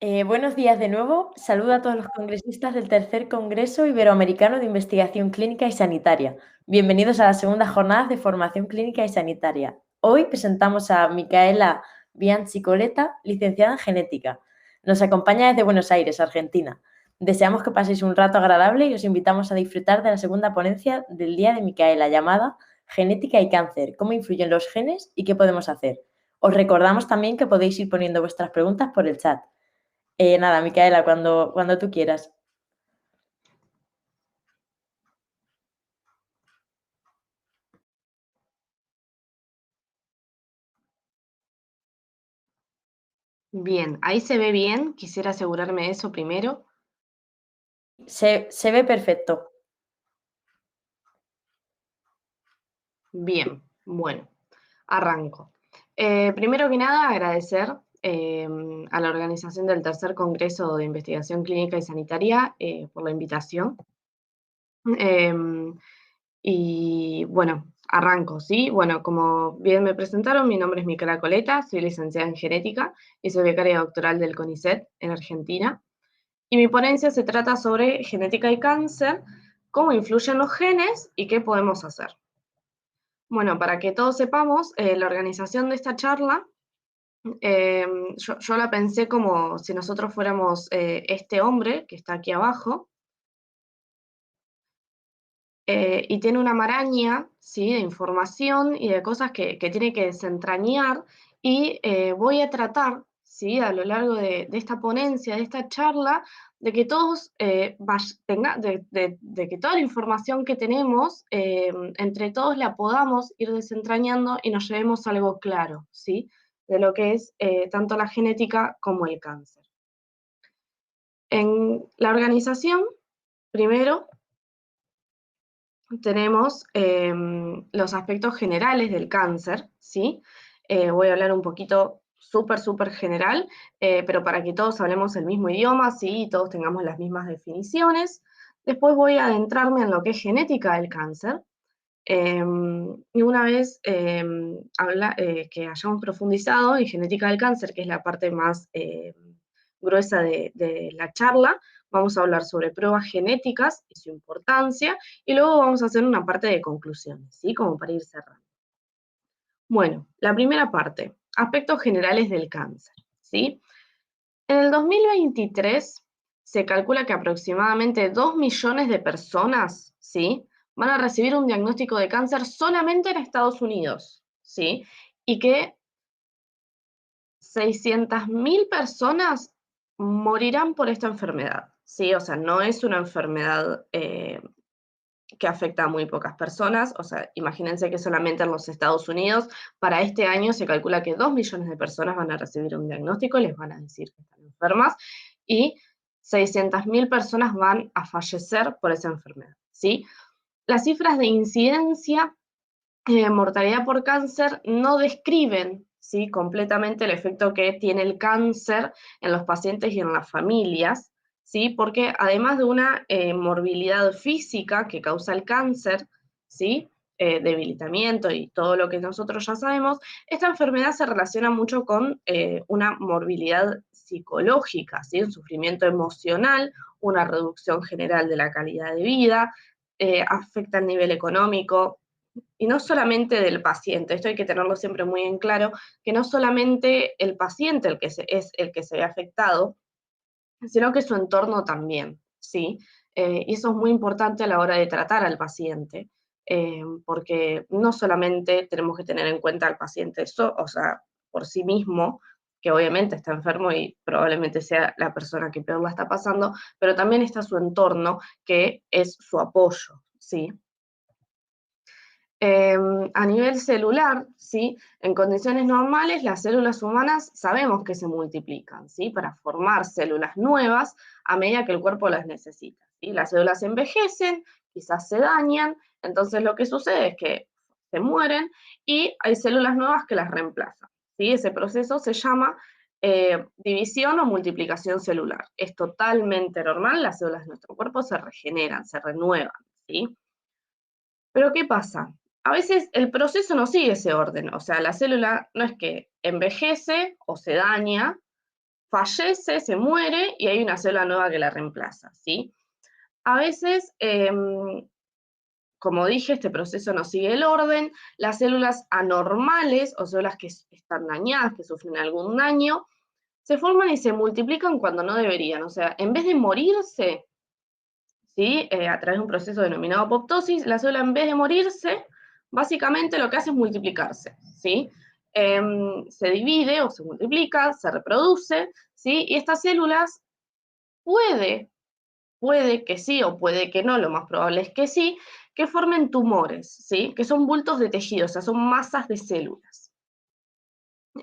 Buenos días de nuevo. Saludo a todos los congresistas del Tercer Congreso Iberoamericano de Investigación Clínica y Sanitaria. Bienvenidos a la segunda jornada de formación clínica y sanitaria. Hoy presentamos a Micaela Bianchi Coleta, licenciada en genética. Nos acompaña desde Buenos Aires, Argentina. Deseamos que paséis un rato agradable y os invitamos a disfrutar de la segunda ponencia del día de Micaela, llamada Genética y cáncer, cómo influyen los genes y qué podemos hacer. Os recordamos también que podéis ir poniendo vuestras preguntas por el chat. Nada, Micaela, cuando tú quieras. Bien, ahí se ve bien, quisiera asegurarme de eso primero. Se ve perfecto. Bien, bueno, arranco. Primero que nada, agradecer a la organización del Tercer Congreso de Investigación Clínica y Sanitaria por la invitación. Em, y bueno, arranco, ¿sí? Bueno, como bien me presentaron, mi nombre es Micaela Coleta, soy licenciada en genética y soy becaria doctoral del CONICET en Argentina. Y mi ponencia se trata sobre genética y cáncer, cómo influyen los genes y qué podemos hacer. Bueno, para que todos sepamos, la organización de esta charla, yo la pensé como si nosotros fuéramos este hombre que está aquí abajo, y tiene una maraña, ¿sí?, de información y de cosas que tiene que desentrañar, y voy a tratar, ¿sí?, a lo largo de esta ponencia, de esta charla, de que todos de que toda la información que tenemos, entre todos la podamos ir desentrañando y nos llevemos algo claro, ¿sí?, de lo que es tanto la genética como el cáncer. En la organización, primero, tenemos los aspectos generales del cáncer, ¿sí? Voy a hablar un poquito súper general, pero para que todos hablemos el mismo idioma, ¿sí? Y todos tengamos las mismas definiciones. Después voy a adentrarme en lo que es genética del cáncer. Y una vez que hayamos profundizado en genética del cáncer, que es la parte más gruesa de la charla, vamos a hablar sobre pruebas genéticas y su importancia, y luego vamos a hacer una parte de conclusiones, ¿sí? Como para ir cerrando. Bueno, la primera parte, aspectos generales del cáncer, ¿sí? En el 2023 se calcula que aproximadamente 2 millones de personas, ¿sí?, van a recibir un diagnóstico de cáncer solamente en Estados Unidos, ¿sí? Y que 600.000 personas morirán por esta enfermedad, ¿sí? O sea, no es una enfermedad que afecta a muy pocas personas. O sea, imagínense que solamente en los Estados Unidos, para este año se calcula que 2 millones de personas van a recibir un diagnóstico, les van a decir que están enfermas, y 600.000 personas van a fallecer por esa enfermedad, ¿sí? Las cifras de incidencia mortalidad por cáncer no describen, ¿sí?, completamente el efecto que tiene el cáncer en los pacientes y en las familias, ¿sí? Porque además de una morbilidad física que causa el cáncer, ¿sí?, debilitamiento y todo lo que nosotros ya sabemos, esta enfermedad se relaciona mucho con una morbilidad psicológica, ¿sí?, un sufrimiento emocional, una reducción general de la calidad de vida, afecta el nivel económico, y no solamente del paciente. Esto hay que tenerlo siempre muy en claro, que no solamente el paciente es el que se ve afectado, sino que su entorno también, ¿sí? Y eso es muy importante a la hora de tratar al paciente, porque no solamente tenemos que tener en cuenta al paciente, o sea, por sí mismo, que obviamente está enfermo y probablemente sea la persona que peor la está pasando, pero también está su entorno, que es su apoyo, ¿sí? A nivel celular, ¿sí?, en condiciones normales, las células humanas sabemos que se multiplican, ¿sí?, para formar células nuevas a medida que el cuerpo las necesita, ¿sí? Las células envejecen, quizás se dañan, entonces lo que sucede es que se mueren y hay células nuevas que las reemplazan, ¿sí? Ese proceso se llama división o multiplicación celular. Es totalmente normal, las células de nuestro cuerpo se regeneran, se renuevan, ¿sí? Pero ¿qué pasa? A veces el proceso no sigue ese orden, o sea, la célula no es que envejece o se daña fallece, se muere y hay una célula nueva que la reemplaza, ¿sí? A veces, como dije, este proceso no sigue el orden. Las células anormales o células que están dañadas, que sufren algún daño, se forman y se multiplican cuando no deberían. O sea, en vez de morirse, ¿sí? A través de un proceso denominado apoptosis, la célula en vez de morirse, básicamente lo que hace es multiplicarse, ¿sí? Se divide o se multiplica, se reproduce, ¿sí? Y estas células puede que sí o puede que no, lo más probable es que sí, que formen tumores, ¿sí? Que son bultos de tejido, o sea, son masas de células.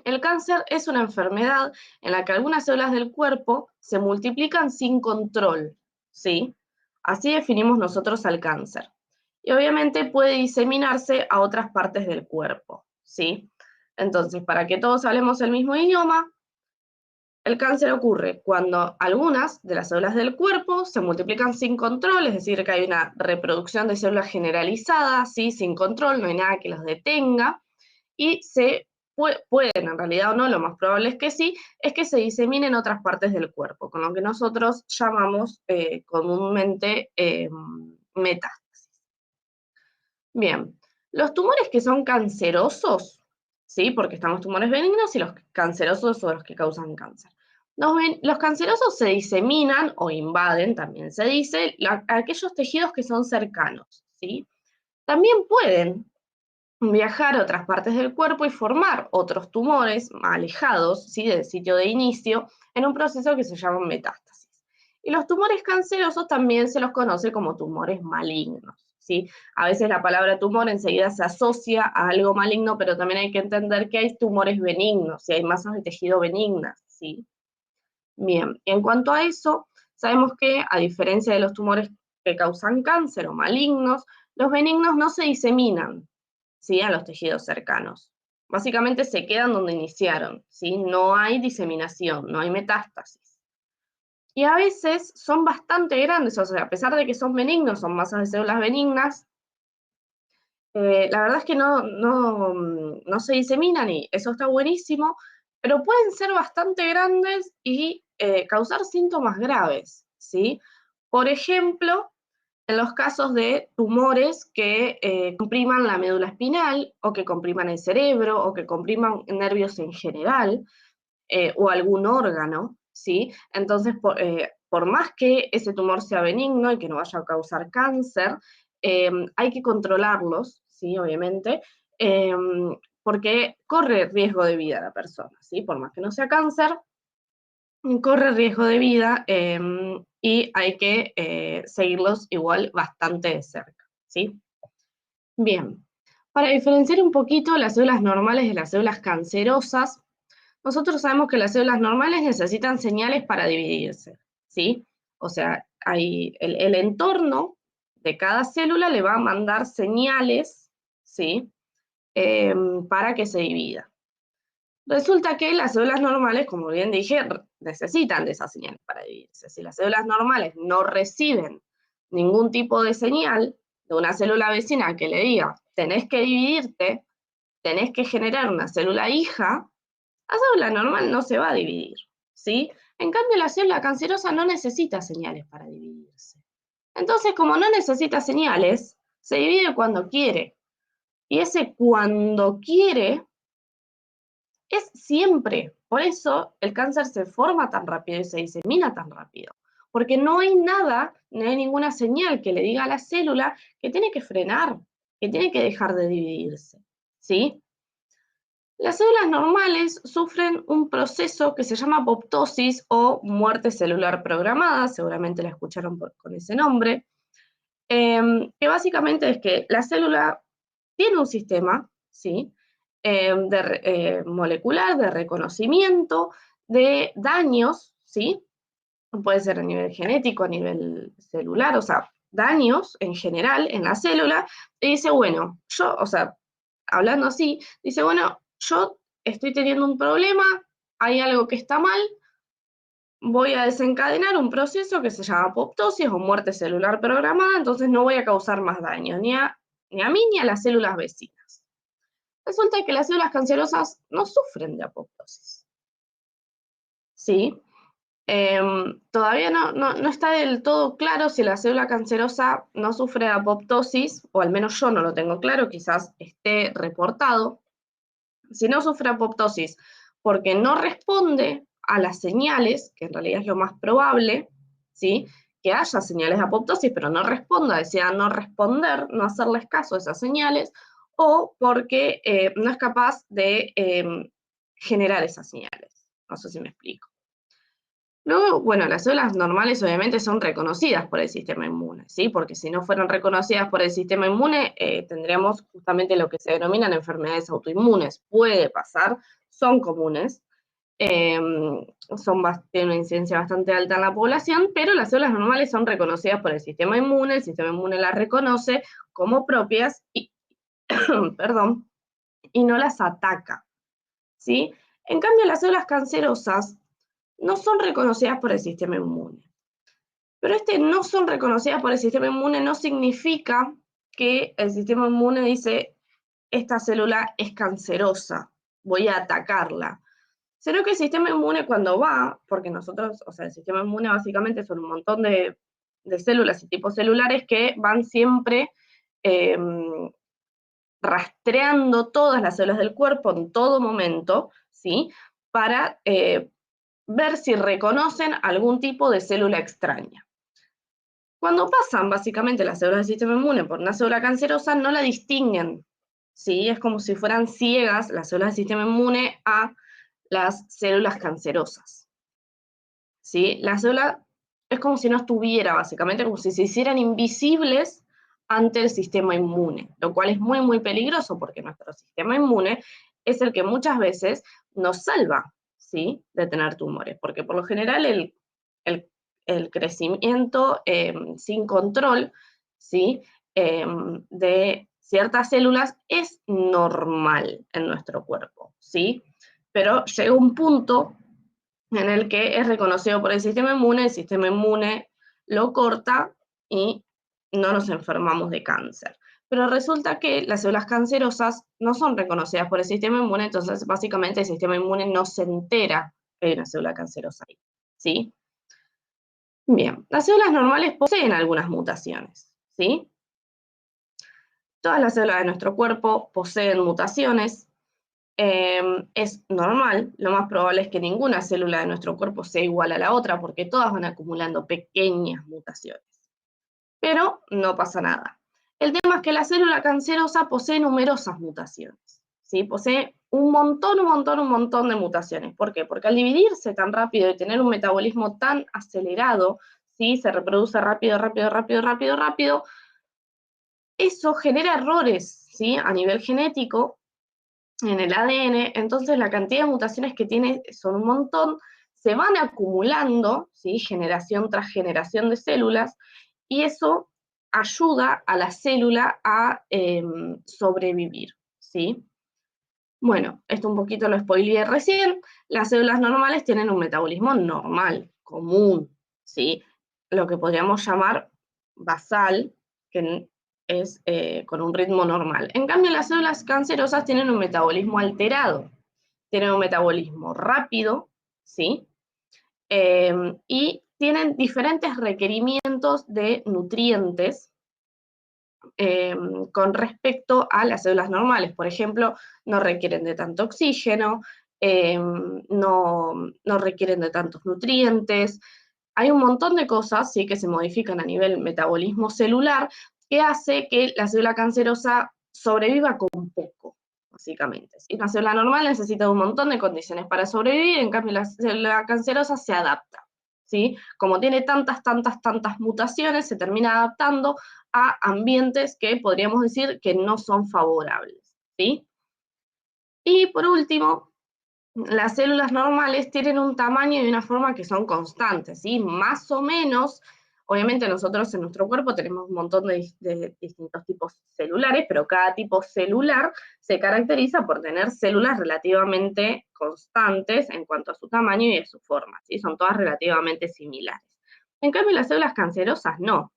El cáncer es una enfermedad en la que algunas células del cuerpo se multiplican sin control, ¿sí? Así definimos nosotros al cáncer. Y obviamente puede diseminarse a otras partes del cuerpo, ¿sí? Entonces, para que todos hablemos el mismo idioma, el cáncer ocurre cuando algunas de las células del cuerpo se multiplican sin control, es decir, que hay una reproducción de células generalizada, ¿sí? Sin control, no hay nada que los detenga, y se pueden, en realidad o no, lo más probable es que sí, es que se diseminen en otras partes del cuerpo, con lo que nosotros llamamos comúnmente metástasis. Bien, los tumores que son cancerosos, ¿sí? Porque están los tumores benignos y los cancerosos son los que causan cáncer. Los cancerosos se diseminan o invaden, también se dice, aquellos tejidos que son cercanos, ¿sí? También pueden viajar a otras partes del cuerpo y formar otros tumores alejados, ¿sí? Del sitio de inicio, en un proceso que se llama metástasis. Y los tumores cancerosos también se los conoce como tumores malignos, ¿sí? A veces la palabra tumor enseguida se asocia a algo maligno, pero también hay que entender que hay tumores benignos, y hay masas de tejido benignas, ¿sí? Bien, en cuanto a eso, sabemos que, a diferencia de los tumores que causan cáncer o malignos, los benignos no se diseminan, ¿sí? A los tejidos cercanos. Básicamente se quedan donde iniciaron, ¿sí? No hay diseminación, no hay metástasis. Y a veces son bastante grandes, o sea, a pesar de que son benignos, son masas de células benignas, la verdad es que no se diseminan y eso está buenísimo, pero pueden ser bastante grandes y causar síntomas graves, ¿sí? Por ejemplo, en los casos de tumores que compriman la médula espinal o que compriman el cerebro o que compriman nervios en general o algún órgano, ¿sí? Entonces, por más que ese tumor sea benigno y que no vaya a causar cáncer, hay que controlarlos, ¿sí? Obviamente, porque corre riesgo de vida la persona, ¿sí? Por más que no sea cáncer, corre riesgo de vida y hay que seguirlos igual bastante de cerca, ¿sí? Bien, para diferenciar un poquito las células normales de las células cancerosas, nosotros sabemos que las células normales necesitan señales para dividirse, ¿sí? O sea, el entorno de cada célula le va a mandar señales, ¿sí? Para que se divida. Resulta que las células normales, como bien dije, necesitan de esas señales para dividirse. Si las células normales no reciben ningún tipo de señal de una célula vecina que le diga, tenés que dividirte, tenés que generar una célula hija, la célula normal no se va a dividir, ¿sí? En cambio, la célula cancerosa no necesita señales para dividirse. Entonces, como no necesita señales, se divide cuando quiere. Y ese cuando quiere es siempre. Por eso el cáncer se forma tan rápido y se disemina tan rápido. Porque no hay nada, no hay ninguna señal que le diga a la célula que tiene que frenar, que tiene que dejar de dividirse, ¿sí? Las células normales sufren un proceso que se llama apoptosis o muerte celular programada, seguramente la escucharon con ese nombre, que básicamente es que la célula tiene un sistema, ¿sí? Molecular de reconocimiento de daños, ¿sí? Puede ser a nivel genético, a nivel celular, o sea, daños en general en la célula, y dice, bueno, o sea, hablando así, dice, bueno, yo estoy teniendo un problema, hay algo que está mal, voy a desencadenar un proceso que se llama apoptosis o muerte celular programada, entonces no voy a causar más daño, ni a mí ni a las células vecinas. Resulta que las células cancerosas no sufren de apoptosis. ¿sí? Todavía no está del todo claro si la célula cancerosa no sufre de apoptosis, o al menos yo no lo tengo claro, quizás esté reportado. Si no sufre apoptosis porque no responde a las señales, que en realidad es lo más probable, ¿sí? Que haya señales de apoptosis, pero no responda, decía no responder, no hacerles caso a esas señales, o porque no es capaz de generar esas señales. No sé si me explico. Luego, bueno, las células normales obviamente son reconocidas por el sistema inmune, ¿sí? Porque si no fueran reconocidas por el sistema inmune, tendríamos justamente lo que se denominan enfermedades autoinmunes. Puede pasar, son comunes, tienen una incidencia bastante alta en la población, pero las células normales son reconocidas por el sistema inmune las reconoce como propias y, perdón, y no las ataca, ¿sí? En cambio, las células cancerosas no son reconocidas por el sistema inmune. Pero no son reconocidas por el sistema inmune no significa que el sistema inmune dice, esta célula es cancerosa, voy a atacarla. Sino que el sistema inmune cuando va, porque nosotros, o sea, el sistema inmune básicamente son un montón de células y tipos celulares que van siempre rastreando todas las células del cuerpo en todo momento, ¿sí? Para ver si reconocen algún tipo de célula extraña. Cuando pasan básicamente las células del sistema inmune por una célula cancerosa, no la distinguen, ¿sí? Es como si fueran ciegas las células del sistema inmune a las células cancerosas, ¿sí? La célula es como si no estuviera, básicamente, como si se hicieran invisibles ante el sistema inmune, lo cual es muy, muy peligroso porque nuestro sistema inmune es el que muchas veces nos salva, ¿sí? De tener tumores, porque por lo general el crecimiento sin control, ¿sí? De ciertas células es normal en nuestro cuerpo, ¿sí? Pero llega un punto en el que es reconocido por el sistema inmune lo corta y no nos enfermamos de cáncer. Pero resulta que las células cancerosas no son reconocidas por el sistema inmune, entonces básicamente el sistema inmune no se entera que hay una célula cancerosa ahí, ¿sí? Bien, las células normales poseen algunas mutaciones, ¿sí? Todas las células de nuestro cuerpo poseen mutaciones. Es normal, lo más probable es que ninguna célula de nuestro cuerpo sea igual a la otra, porque todas van acumulando pequeñas mutaciones. Pero no pasa nada. El tema es que la célula cancerosa posee numerosas mutaciones, ¿sí? Posee un montón de mutaciones. ¿Por qué? Porque al dividirse tan rápido y tener un metabolismo tan acelerado, ¿sí? Se reproduce rápido, eso genera errores, ¿sí? A nivel genético, en el ADN, entonces la cantidad de mutaciones que tiene son un montón, se van acumulando, ¿sí? Generación tras generación de células, y eso ayuda a la célula a sobrevivir, ¿sí? Bueno, esto un poquito lo spoileé recién, las células normales tienen un metabolismo normal, común, ¿sí? Lo que podríamos llamar basal, que es con un ritmo normal. En cambio, las células cancerosas tienen un metabolismo alterado, tienen un metabolismo rápido, ¿sí? Y tienen diferentes requerimientos de nutrientes con respecto a las células normales. Por ejemplo, no requieren de tanto oxígeno, no requieren de tantos nutrientes. Hay un montón de cosas, ¿sí? Que se modifican a nivel metabolismo celular que hace que la célula cancerosa sobreviva con poco, básicamente. ¿Sí? Una célula normal necesita un montón de condiciones para sobrevivir, en cambio la célula cancerosa se adapta, ¿sí? Como tiene tantas mutaciones, se termina adaptando a ambientes que podríamos decir que no son favorables, ¿sí? Y por último, las células normales tienen un tamaño y una forma que son constantes, ¿sí? Más o menos, obviamente nosotros en nuestro cuerpo tenemos un montón de distintos tipos celulares, pero cada tipo celular se caracteriza por tener células relativamente constantes en cuanto a su tamaño y a su forma, ¿sí? Son todas relativamente similares. En cambio, las células cancerosas no.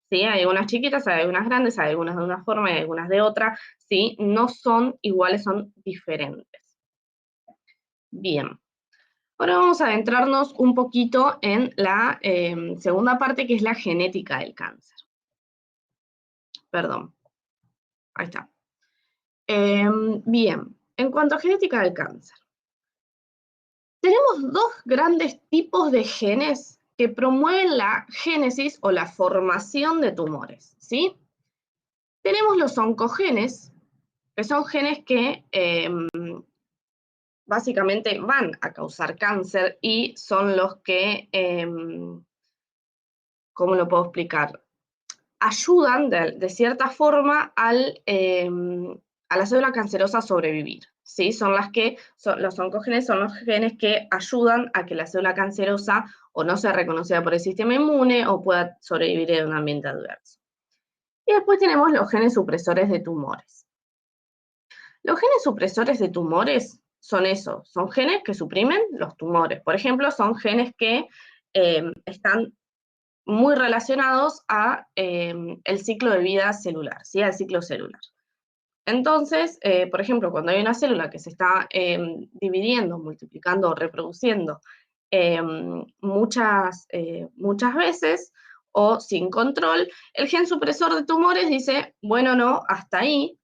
¿Sí? Hay algunas chiquitas, hay algunas grandes, hay algunas de una forma y algunas de otra, ¿sí? No son iguales, son diferentes. Bien. Ahora vamos a adentrarnos un poquito en la segunda parte, que es la genética del cáncer. Perdón, ahí está. Bien, en cuanto a genética del cáncer, tenemos dos grandes tipos de genes que promueven la génesis o la formación de tumores, ¿sí? Tenemos los oncogenes, que son genes que básicamente van a causar cáncer y son los que, ¿cómo lo puedo explicar? Ayudan de cierta forma a la célula cancerosa a sobrevivir, ¿sí? Los oncogenes son los genes que ayudan a que la célula cancerosa o no sea reconocida por el sistema inmune o pueda sobrevivir en un ambiente adverso. Y después tenemos los genes supresores de tumores. Los genes supresores de tumores son esos, son genes que suprimen los tumores. Por ejemplo, son genes que están muy relacionados a el ciclo de vida celular, ¿sí? Al ciclo celular. Entonces, por ejemplo, cuando hay una célula que se está dividiendo, multiplicando o reproduciendo muchas veces o sin control, el gen supresor de tumores dice, bueno, no, hasta ahí,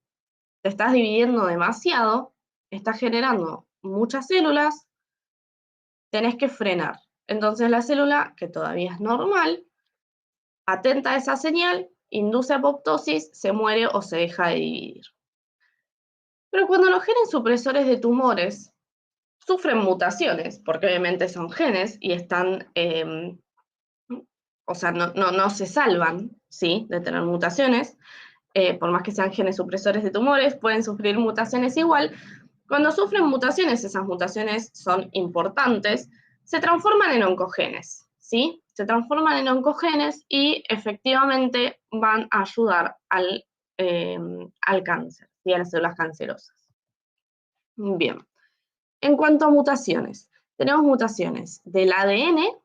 te estás dividiendo demasiado, estás generando muchas células, tenés que frenar. Entonces la célula, que todavía es normal, atenta a esa señal, induce apoptosis, se muere o se deja de dividir. Pero cuando los genes supresores de tumores sufren mutaciones, porque obviamente son genes y están, o sea, no se salvan, ¿sí?, de tener mutaciones, por más que sean genes supresores de tumores, pueden sufrir mutaciones igual. Cuando sufren mutaciones, esas mutaciones son importantes, se transforman en oncogenes, ¿sí? Se transforman en oncogenes y efectivamente van a ayudar al cáncer, ¿sí? A las células cancerosas. Bien, en cuanto a mutaciones, tenemos mutaciones del ADN,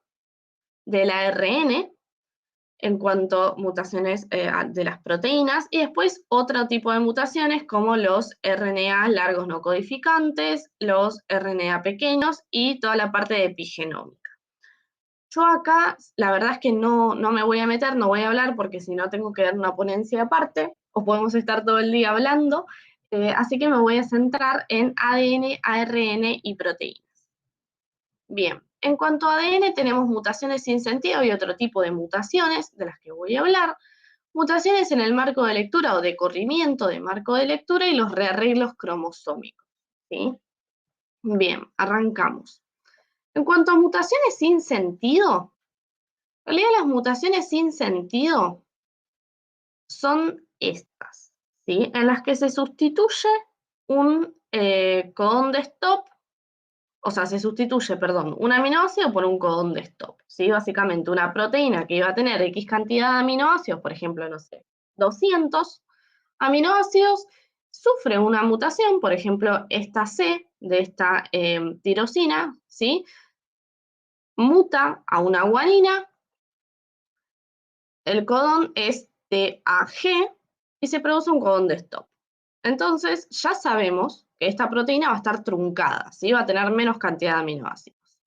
del ARN, en cuanto a mutaciones de las proteínas, y después otro tipo de mutaciones como los RNA largos no codificantes, los RNA pequeños y toda la parte de epigenómica. Yo acá, la verdad es que no me voy a meter, no voy a hablar porque si no tengo que dar una ponencia aparte, o podemos estar todo el día hablando, así que me voy a centrar en ADN, ARN y proteínas. Bien, en cuanto a ADN tenemos mutaciones sin sentido y otro tipo de mutaciones de las que voy a hablar, mutaciones en el marco de lectura o de corrimiento de marco de lectura y los rearreglos cromosómicos, ¿sí? Bien, arrancamos. En cuanto a mutaciones sin sentido, en realidad las mutaciones sin sentido son estas, ¿sí? En las que se sustituye un codón de stop, o sea, se sustituye, perdón, un aminoácido por un codón de stop, ¿sí? Básicamente una proteína que iba a tener X cantidad de aminoácidos, por ejemplo, no sé, 200 aminoácidos, sufre una mutación, por ejemplo, esta C de esta tirosina, ¿sí? Muta a una guanina, el codón es TAG y se produce un codón de stop. Entonces, ya sabemos que esta proteína va a estar truncada, ¿sí? Va a tener menos cantidad de aminoácidos.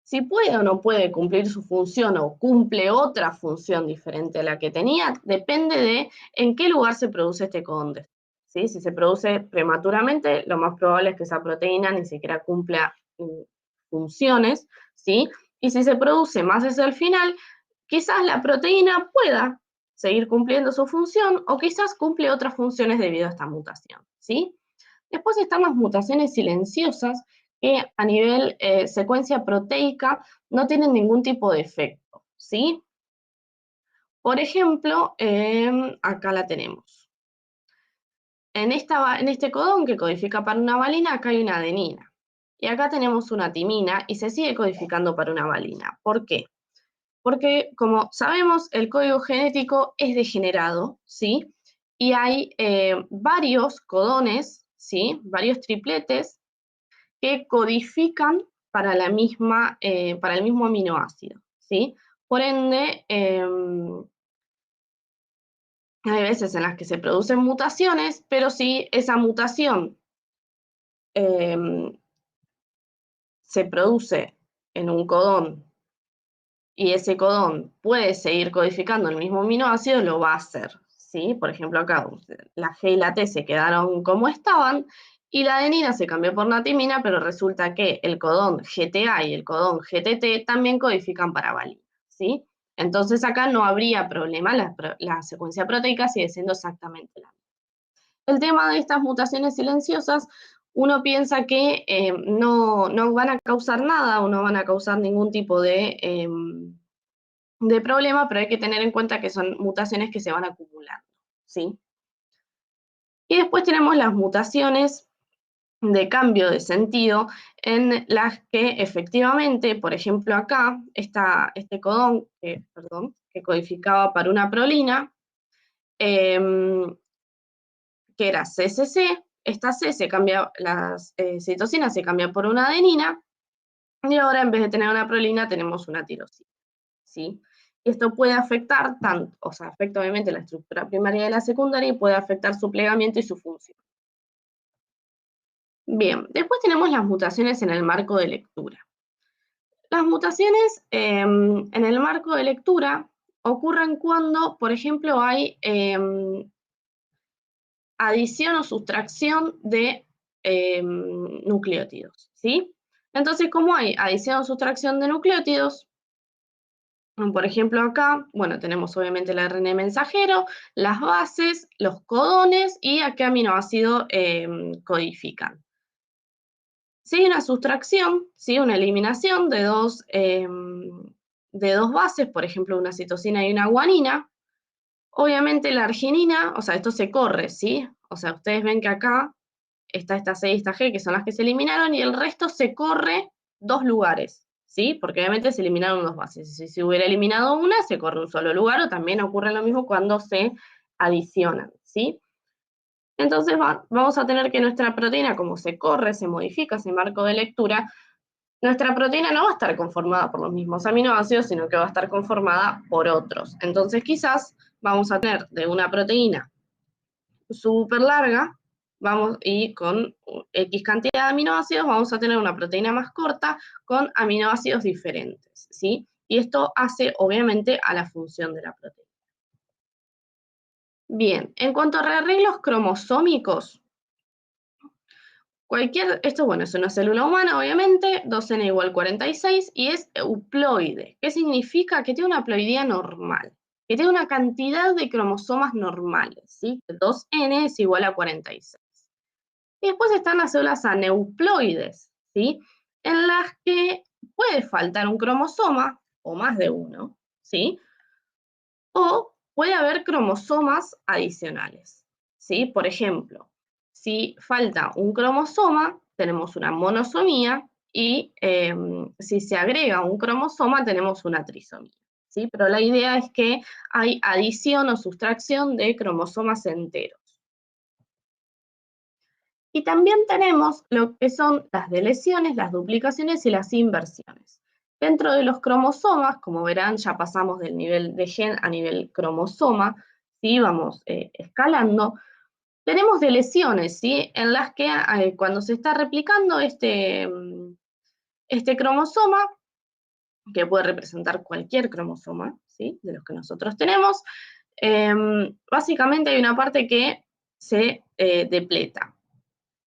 Si puede o no puede cumplir su función o cumple otra función diferente a la que tenía, depende de en qué lugar se produce este codón de stop, ¿sí? Si se produce prematuramente, lo más probable es que esa proteína ni siquiera cumpla funciones, ¿sí? Y si se produce más hacia el final, quizás la proteína pueda seguir cumpliendo su función o quizás cumple otras funciones debido a esta mutación, ¿sí? Después están las mutaciones silenciosas que a nivel secuencia proteica no tienen ningún tipo de efecto, ¿sí? Por ejemplo, acá la tenemos. En este codón que codifica para una valina, acá hay una adenina. Y acá tenemos una timina y se sigue codificando para una valina. ¿Por qué? Porque, como sabemos, el código genético es degenerado, ¿sí? Y hay varios codones, ¿sí? Varios tripletes que codifican para el mismo aminoácido, ¿sí? Por ende, hay veces en las que se producen mutaciones, pero si esa mutación se produce en un codón y ese codón puede seguir codificando el mismo aminoácido, lo va a hacer, ¿sí? Por ejemplo, acá la G y la T se quedaron como estaban, y la adenina se cambió por natimina, pero resulta que el codón GTA y el codón GTT también codifican para valina, ¿sí? Entonces acá no habría problema, la secuencia proteica sigue siendo exactamente la misma. El tema de estas mutaciones silenciosas, uno piensa que no van a causar nada o no van a causar ningún tipo de problema, pero hay que tener en cuenta que son mutaciones que se van acumulando, ¿sí? Y después tenemos las mutaciones de cambio de sentido, en las que efectivamente, por ejemplo acá, este codón, que codificaba para una prolina, que era CCC, esta C se cambia, las citosinas se cambian por una adenina, y ahora en vez de tener una prolina tenemos una tirosina, ¿sí? Esto puede afectar tanto, o sea, afecta obviamente la estructura primaria de la secundaria y puede afectar su plegamiento y su función. Bien, después tenemos las mutaciones en el marco de lectura. Las mutaciones en el marco de lectura ocurren cuando, por ejemplo, hay adición o sustracción de nucleótidos, ¿sí? Entonces, como hay adición o sustracción de nucleótidos, por ejemplo acá, bueno, tenemos obviamente el ARN mensajero, las bases, los codones y a qué aminoácido codifican. Si hay una sustracción, ¿sí? Una eliminación de dos bases, por ejemplo una citosina y una guanina, obviamente la arginina, o sea, esto se corre, ¿sí? O sea, ustedes ven que acá está esta C y esta G, que son las que se eliminaron, y el resto se corre 2 lugares, ¿sí? Porque obviamente se eliminaron 2 bases. Si se hubiera eliminado una, se corre un solo lugar, o también ocurre lo mismo cuando se adicionan, ¿sí? Entonces vamos a tener que nuestra proteína, como se corre, se modifica ese marco de lectura, nuestra proteína no va a estar conformada por los mismos aminoácidos, sino que va a estar conformada por otros. Entonces quizás vamos a tener de una proteína súper larga, y con X cantidad de aminoácidos, vamos a tener una proteína más corta con aminoácidos diferentes, ¿sí? Y esto hace, obviamente, a la función de la proteína. Bien, en cuanto a arreglos cromosómicos, esto bueno, es una célula humana, obviamente, 2n igual 46, y es euploide. ¿Qué significa? Que tiene una ploidía normal, que tiene una cantidad de cromosomas normales, ¿sí? 2n es igual a 46. Y después están las células aneuploides, ¿sí? En las que puede faltar un cromosoma, o más de uno, ¿sí? O puede haber cromosomas adicionales, ¿sí? Por ejemplo, si falta un cromosoma, tenemos una monosomía, y si se agrega un cromosoma, tenemos una trisomía, ¿sí? Pero la idea es que hay adición o sustracción de cromosomas enteros. Y también tenemos lo que son las deleciones, las duplicaciones y las inversiones. Dentro de los cromosomas, como verán, ya pasamos del nivel de gen a nivel cromosoma, ¿sí? Vamos escalando. Tenemos deleciones, ¿sí? En las que cuando se está replicando este cromosoma, que puede representar cualquier cromosoma, ¿sí? De los que nosotros tenemos, básicamente hay una parte que se depleta.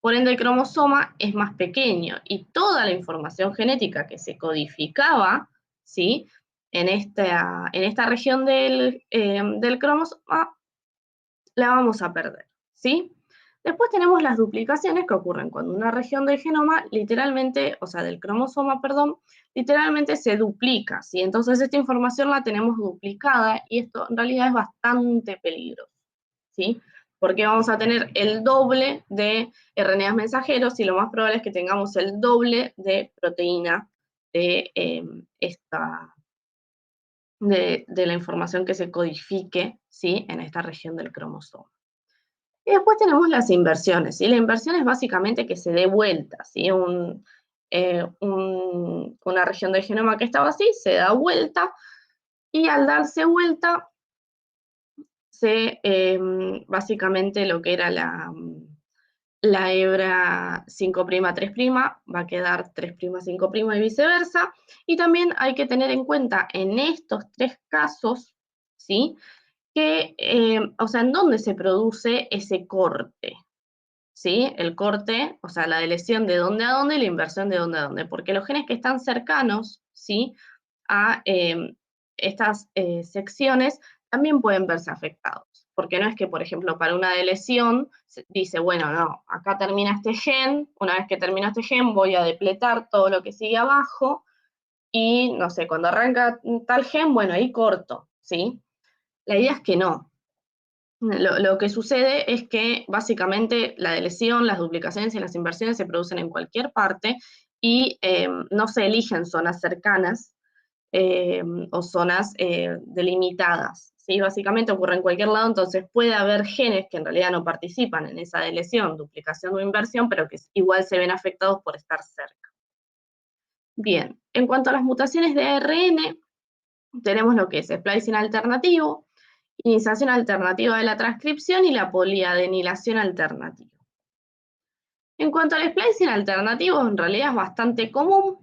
Por ende, el cromosoma es más pequeño y toda la información genética que se codificaba, ¿sí? en esta región del cromosoma la vamos a perder, ¿sí? Después tenemos las duplicaciones que ocurren cuando una región del genoma literalmente, o sea, del cromosoma, perdón, literalmente se duplica, ¿sí? Entonces esta información la tenemos duplicada y esto en realidad es bastante peligroso, ¿sí? Porque vamos a tener el doble de RNAs mensajeros y lo más probable es que tengamos el doble de proteína de, de la información que se codifique, ¿sí? En esta región del cromosoma. Y después tenemos las inversiones, ¿sí? La inversión es básicamente que se dé vuelta, ¿sí? Una región del genoma que estaba así se da vuelta, y al darse vuelta básicamente lo que era la hebra 5' 3' va a quedar 3', 5' y viceversa. Y también hay que tener en cuenta en estos tres casos, ¿sí? Que, o sea, en dónde se produce ese corte, ¿sí? El corte, o sea, la deleción de dónde a dónde y la inversión de dónde a dónde, porque los genes que están cercanos, ¿sí? A estas secciones también pueden verse afectados, porque no es que, por ejemplo, para una deleción dice, bueno, no, acá termina este gen, una vez que termina este gen voy a depletar todo lo que sigue abajo, y no sé, cuando arranca tal gen, bueno, ahí corto, ¿sí? La idea es que no. Lo que sucede es que básicamente la deleción, las duplicaciones y las inversiones se producen en cualquier parte y no se eligen zonas cercanas o zonas delimitadas. ¿Sí? Básicamente ocurre en cualquier lado, entonces puede haber genes que en realidad no participan en esa deleción, duplicación o inversión, pero que igual se ven afectados por estar cerca. Bien, en cuanto a las mutaciones de ARN, tenemos lo que es splicing alternativo, iniciación alternativa de la transcripción y la poliadenilación alternativa. En cuanto al splicing alternativo, en realidad es bastante común.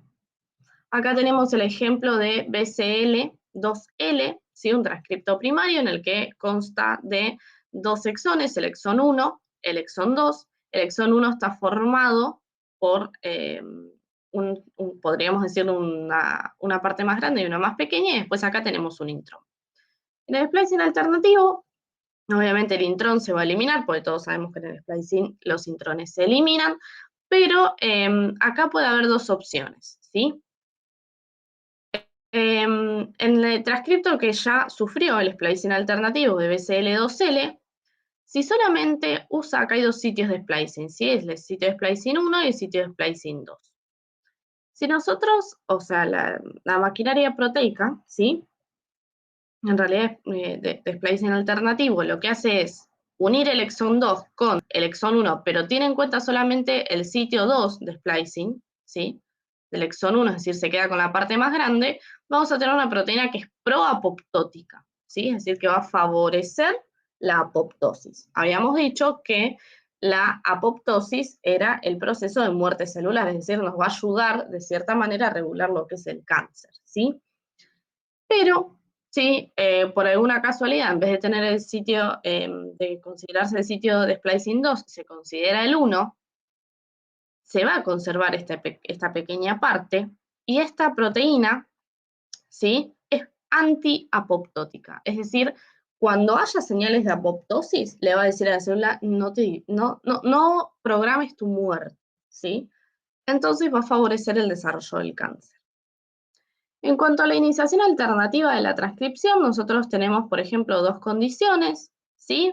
Acá tenemos el ejemplo de BCL2L, ¿sí? Un transcripto primario en el que consta de dos exones, el exón 1, el exón 2. El exón 1 está formado por, podríamos decir, una parte más grande y una más pequeña, y después acá tenemos un intrón. En el splicing alternativo, obviamente el intrón se va a eliminar, porque todos sabemos que en el splicing los intrones se eliminan, pero acá puede haber dos opciones, ¿sí? En el transcripto que ya sufrió el splicing alternativo de BCL2L, si solamente usa, acá hay dos sitios de splicing, ¿sí? Es el sitio de splicing 1 y el sitio de splicing 2. Si nosotros, o sea, la maquinaria proteica, ¿sí? En realidad, de splicing alternativo, lo que hace es unir el exón 2 con el exón 1, pero tiene en cuenta solamente el sitio 2 de splicing, ¿sí? Del exón 1, es decir, se queda con la parte más grande, vamos a tener una proteína que es proapoptótica, ¿sí? Es decir, que va a favorecer la apoptosis. Habíamos dicho que la apoptosis era el proceso de muerte celular, es decir, nos va a ayudar de cierta manera a regular lo que es el cáncer, ¿sí? Pero si por alguna casualidad, en vez de tener el sitio, de considerarse el sitio de splicing 2, se considera el 1, se va a conservar esta pequeña parte, y esta proteína, ¿sí? Es antiapoptótica. Es decir, cuando haya señales de apoptosis, le va a decir a la célula, no programes tu muerte, ¿sí? Entonces va a favorecer el desarrollo del cáncer. En cuanto a la iniciación alternativa de la transcripción, nosotros tenemos, por ejemplo, dos condiciones, ¿sí?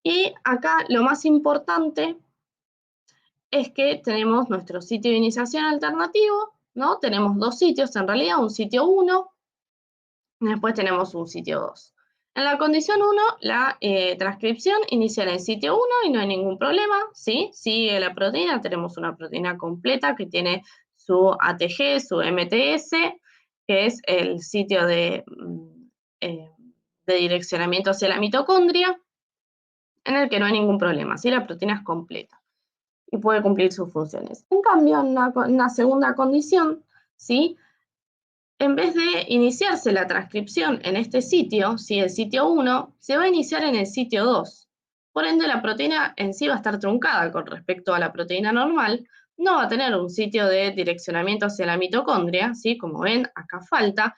Y acá lo más importante es que tenemos nuestro sitio de iniciación alternativo, ¿no? Tenemos dos sitios, en realidad, un sitio 1, y después tenemos un sitio 2. En la condición 1, la transcripción inicia en el sitio 1 y no hay ningún problema, ¿sí? Sigue la proteína, tenemos una proteína completa que tiene su ATG, su MTS, que es el sitio de direccionamiento hacia la mitocondria, en el que no hay ningún problema, ¿sí? La proteína es completa y puede cumplir sus funciones. En cambio, en una segunda condición, ¿sí? En vez de iniciarse la transcripción en este sitio, ¿sí? El sitio 1, se va a iniciar en el sitio 2. Por ende, la proteína en sí va a estar truncada con respecto a la proteína normal, no va a tener un sitio de direccionamiento hacia la mitocondria, ¿sí? Como ven, acá falta,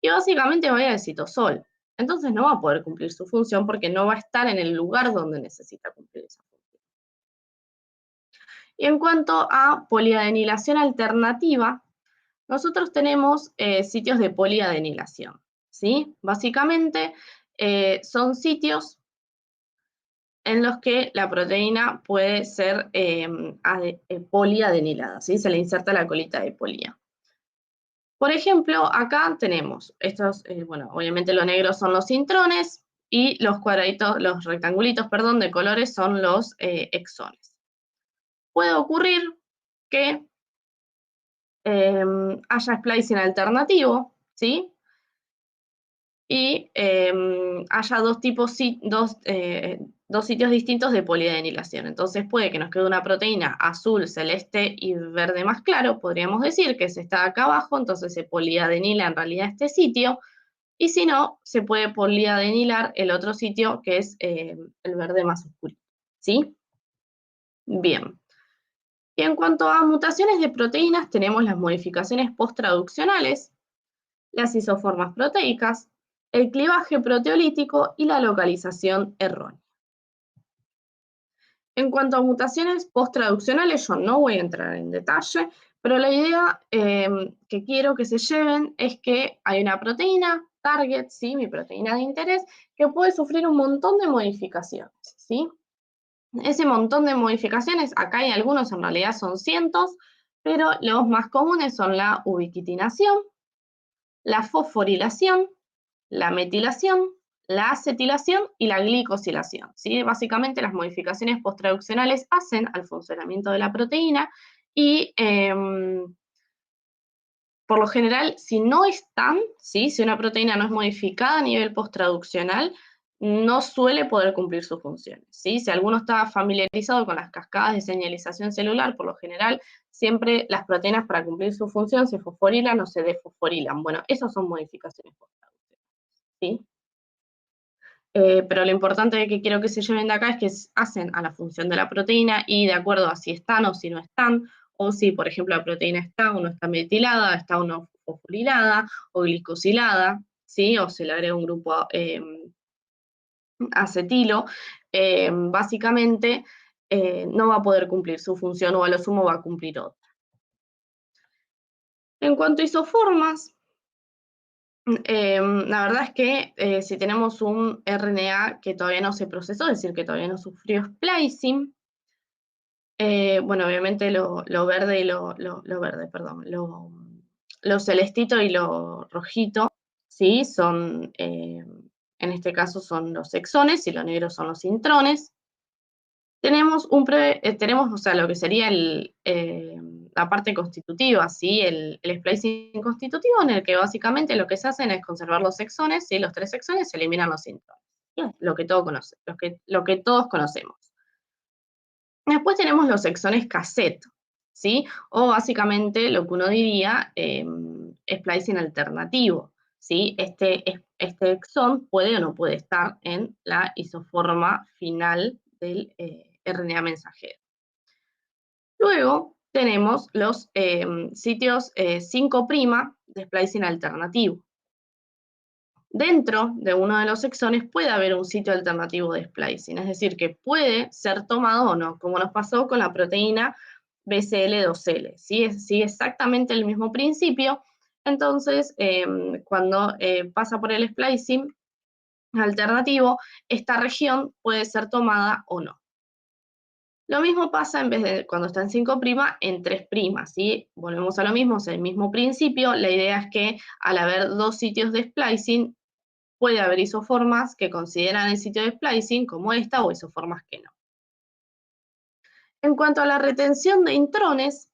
y básicamente va a ir al citosol. Entonces no va a poder cumplir su función porque no va a estar en el lugar donde necesita cumplir esa función. Y en cuanto a poliadenilación alternativa, nosotros tenemos sitios de poliadenilación, ¿sí? Básicamente son sitios en los que la proteína puede ser poliadenilada, ¿sí? Se le inserta la colita de polía. Por ejemplo, acá tenemos estos, bueno, obviamente lo negro son los intrones y los cuadraditos, los rectangulitos, perdón, de colores son los exones. Puede ocurrir que haya splicing alternativo, ¿sí? Y haya dos dos sitios distintos de poliadenilación. Entonces puede que nos quede una proteína azul, celeste y verde más claro, podríamos decir que es esta de acá abajo, entonces se poliadenila en realidad este sitio, y si no, se puede poliadenilar el otro sitio que es el verde más oscuro, ¿sí? Bien. Y en cuanto a mutaciones de proteínas, tenemos las modificaciones post-traduccionales, las isoformas proteicas, el clivaje proteolítico y la localización errónea. En cuanto a mutaciones post-traduccionales, yo no voy a entrar en detalle, pero la idea que quiero que se lleven es que hay una proteína target, ¿sí? Mi proteína de interés, que puede sufrir un montón de modificaciones, ¿sí? Ese montón de modificaciones, acá hay algunos, en realidad son cientos, pero los más comunes son la ubiquitinación, la fosforilación, la metilación, la acetilación y la glicosilación, ¿sí? Básicamente las modificaciones posttraduccionales hacen al funcionamiento de la proteína y por lo general, si no están, ¿sí? Si una proteína no es modificada a nivel posttraduccional, no suele poder cumplir sus funciones, ¿sí? Si alguno está familiarizado con las cascadas de señalización celular, por lo general, siempre las proteínas para cumplir su función se fosforilan o se desfosforilan. Bueno, esas son modificaciones posttraduccionales, ¿sí? Pero lo importante que quiero que se lleven de acá es que hacen a la función de la proteína y de acuerdo a si están o si no están, o si, por ejemplo, la proteína está o no está metilada, está o no fosforilada o glicosilada, ¿sí? O se le agrega un grupo acetilo, básicamente no va a poder cumplir su función o a lo sumo va a cumplir otra. En cuanto a isoformas, la verdad es que si tenemos un RNA que todavía no se procesó, es decir, que todavía no sufrió splicing, bueno, obviamente lo verde y lo verde, perdón, lo celestito y lo rojito, ¿sí? Son, en este caso son los exones y lo negro son los intrones. Tenemos, tenemos, o sea, lo que sería la parte constitutiva, ¿sí? El splicing constitutivo, en el que básicamente lo que se hacen es conservar los exones, ¿sí? Los 3 exones, se eliminan los intrones. Lo que todos conocemos. Después tenemos los exones cassette, ¿sí? O básicamente lo que uno diría splicing alternativo, ¿sí? Este exón puede o no puede estar en la isoforma final del RNA mensajero. Luego tenemos los sitios 5' de splicing alternativo. Dentro de uno de los exones puede haber un sitio alternativo de splicing, es decir, que puede ser tomado o no, como nos pasó con la proteína BCL2L. ¿Sí? Sigue exactamente el mismo principio. Entonces, cuando pasa por el splicing alternativo, esta región puede ser tomada o no. Lo mismo pasa en vez de cuando está en 5' en 3', ¿sí? Volvemos a lo mismo, es el mismo principio. La idea es que al haber dos sitios de splicing, puede haber isoformas que consideran el sitio de splicing como esta o isoformas que no. En cuanto a la retención de intrones,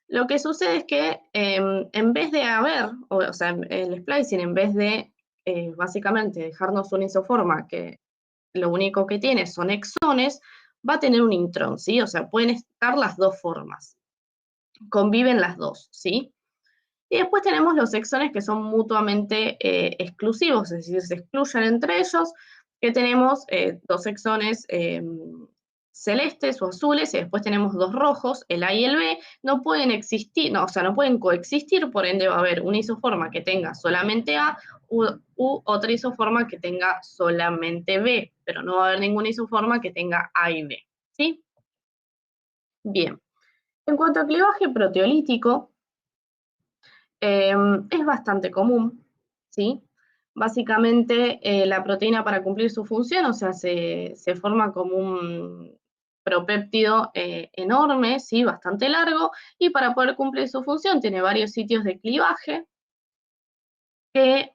lo que sucede es que en vez de haber, o sea, el splicing, en vez de básicamente dejarnos una isoforma que lo único que tiene son exones, va a tener un intrón, ¿sí? O sea, pueden estar las dos formas, conviven las dos, ¿sí? Y después tenemos los exones que son mutuamente exclusivos, es decir, se excluyen entre ellos, que tenemos dos exones celestes o azules, y después tenemos dos rojos, el A y el B, no pueden existir, no, o sea, no pueden coexistir, por ende va a haber una isoforma que tenga solamente A u otra isoforma que tenga solamente B, pero no va a haber ninguna isoforma que tenga A y B, ¿sí? Bien. En cuanto a clivaje proteolítico, es bastante común, ¿sí? Básicamente, la proteína para cumplir su función, o sea, se forma como un propéptido enorme, ¿sí? Bastante largo, y para poder cumplir su función tiene varios sitios de clivaje que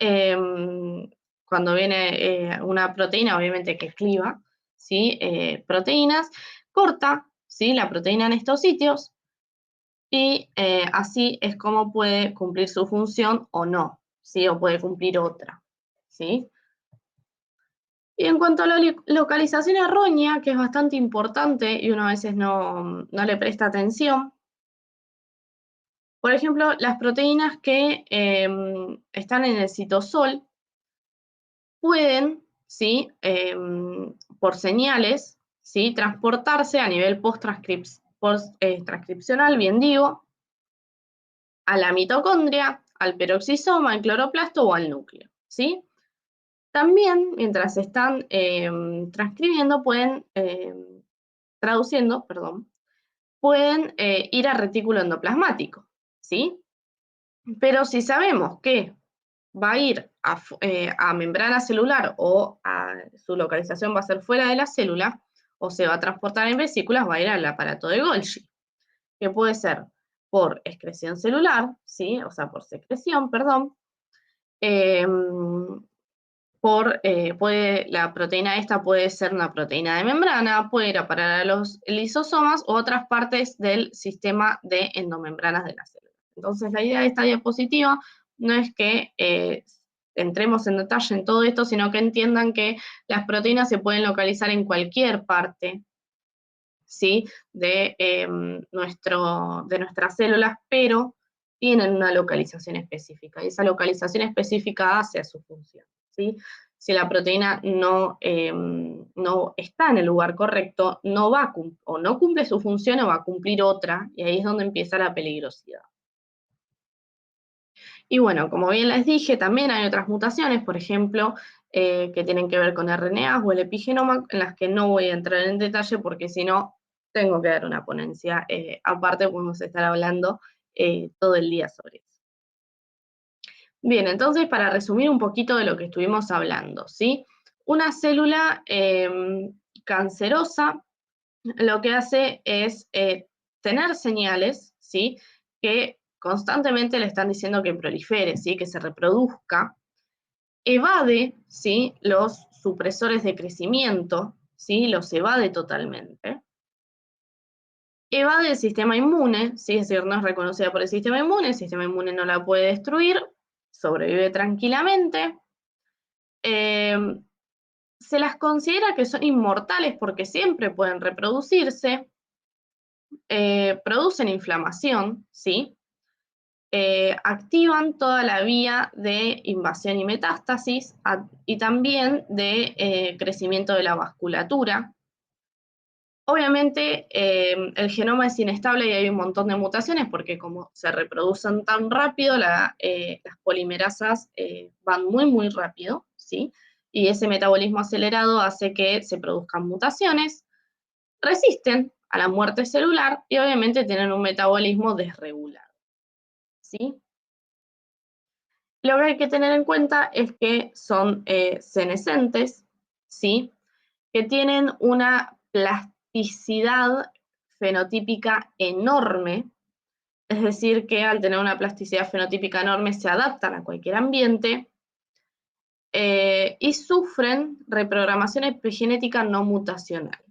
cuando viene una proteína, obviamente que cliva, ¿sí? Proteínas, corta, ¿sí? La proteína en estos sitios, y así es como puede cumplir su función o no, ¿sí? O puede cumplir otra, ¿sí? Y en cuanto a la localización errónea, que es bastante importante y uno a veces no le presta atención, por ejemplo, las proteínas que están en el citosol pueden, ¿sí? Por señales, ¿sí? Transportarse a nivel post-transcripcional, bien digo, a la mitocondria, al peroxisoma, al cloroplasto o al núcleo, ¿sí? También, mientras están transcribiendo, traduciendo, perdón, pueden ir al retículo endoplasmático, ¿sí? Pero si sabemos que va a ir a membrana celular o su localización va a ser fuera de la célula, o se va a transportar en vesículas, va a ir al aparato de Golgi, que puede ser por excreción celular, ¿sí? O sea, por secreción, perdón, la proteína esta puede ser una proteína de membrana, puede ir a parar a los lisosomas u otras partes del sistema de endomembranas de la célula. Entonces, la idea de esta diapositiva no es que entremos en detalle en todo esto, sino que entiendan que las proteínas se pueden localizar en cualquier parte, ¿sí? de nuestras células, pero tienen una localización específica, y esa localización específica hace a su función, ¿sí? Si la proteína no está en el lugar correcto, o no cumple su función o va a cumplir otra, y ahí es donde empieza la peligrosidad. Y bueno, como bien les dije, también hay otras mutaciones, por ejemplo, que tienen que ver con RNAs o el epigenoma, en las que no voy a entrar en detalle porque si no, tengo que dar una ponencia aparte, podemos estar hablando todo el día sobre eso. Bien, entonces para resumir un poquito de lo que estuvimos hablando, ¿sí? Una célula cancerosa lo que hace es tener señales, ¿sí? Que constantemente le están diciendo que prolifere, ¿sí? Que se reproduzca, evade, ¿sí? Los supresores de crecimiento, ¿sí? Los evade totalmente. Evade el sistema inmune, ¿sí? Es decir, no es reconocida por el sistema inmune no la puede destruir, sobrevive tranquilamente. Se las considera que son inmortales porque siempre pueden reproducirse, producen inflamación, ¿sí? Activan toda la vía de invasión y metástasis y también de crecimiento de la vasculatura. Obviamente el genoma es inestable y hay un montón de mutaciones porque como se reproducen tan rápido, las polimerasas van muy, muy rápido, ¿sí? Y ese metabolismo acelerado hace que se produzcan mutaciones, resisten a la muerte celular y obviamente tienen un metabolismo desregulado, ¿sí? Lo que hay que tener en cuenta es que son senescentes, ¿sí? Que tienen una plasticidad fenotípica enorme, es decir, que al tener una plasticidad fenotípica enorme se adaptan a cualquier ambiente y sufren reprogramación epigenética no mutacional,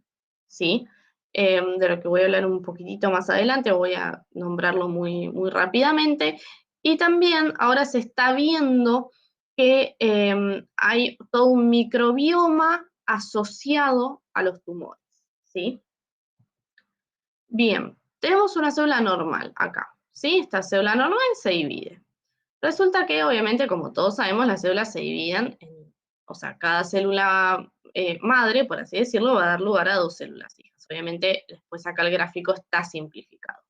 ¿sí? De lo que voy a hablar un poquitito más adelante, voy a nombrarlo muy, muy rápidamente. Y también ahora se está viendo que hay todo un microbioma asociado a los tumores, ¿sí? Bien, tenemos una célula normal acá, ¿sí? Esta célula normal se divide. Resulta que, obviamente, como todos sabemos, las células se dividen o sea, cada célula madre, por así decirlo, va a dar lugar a dos células hijas. Obviamente, después acá el gráfico está simplificado.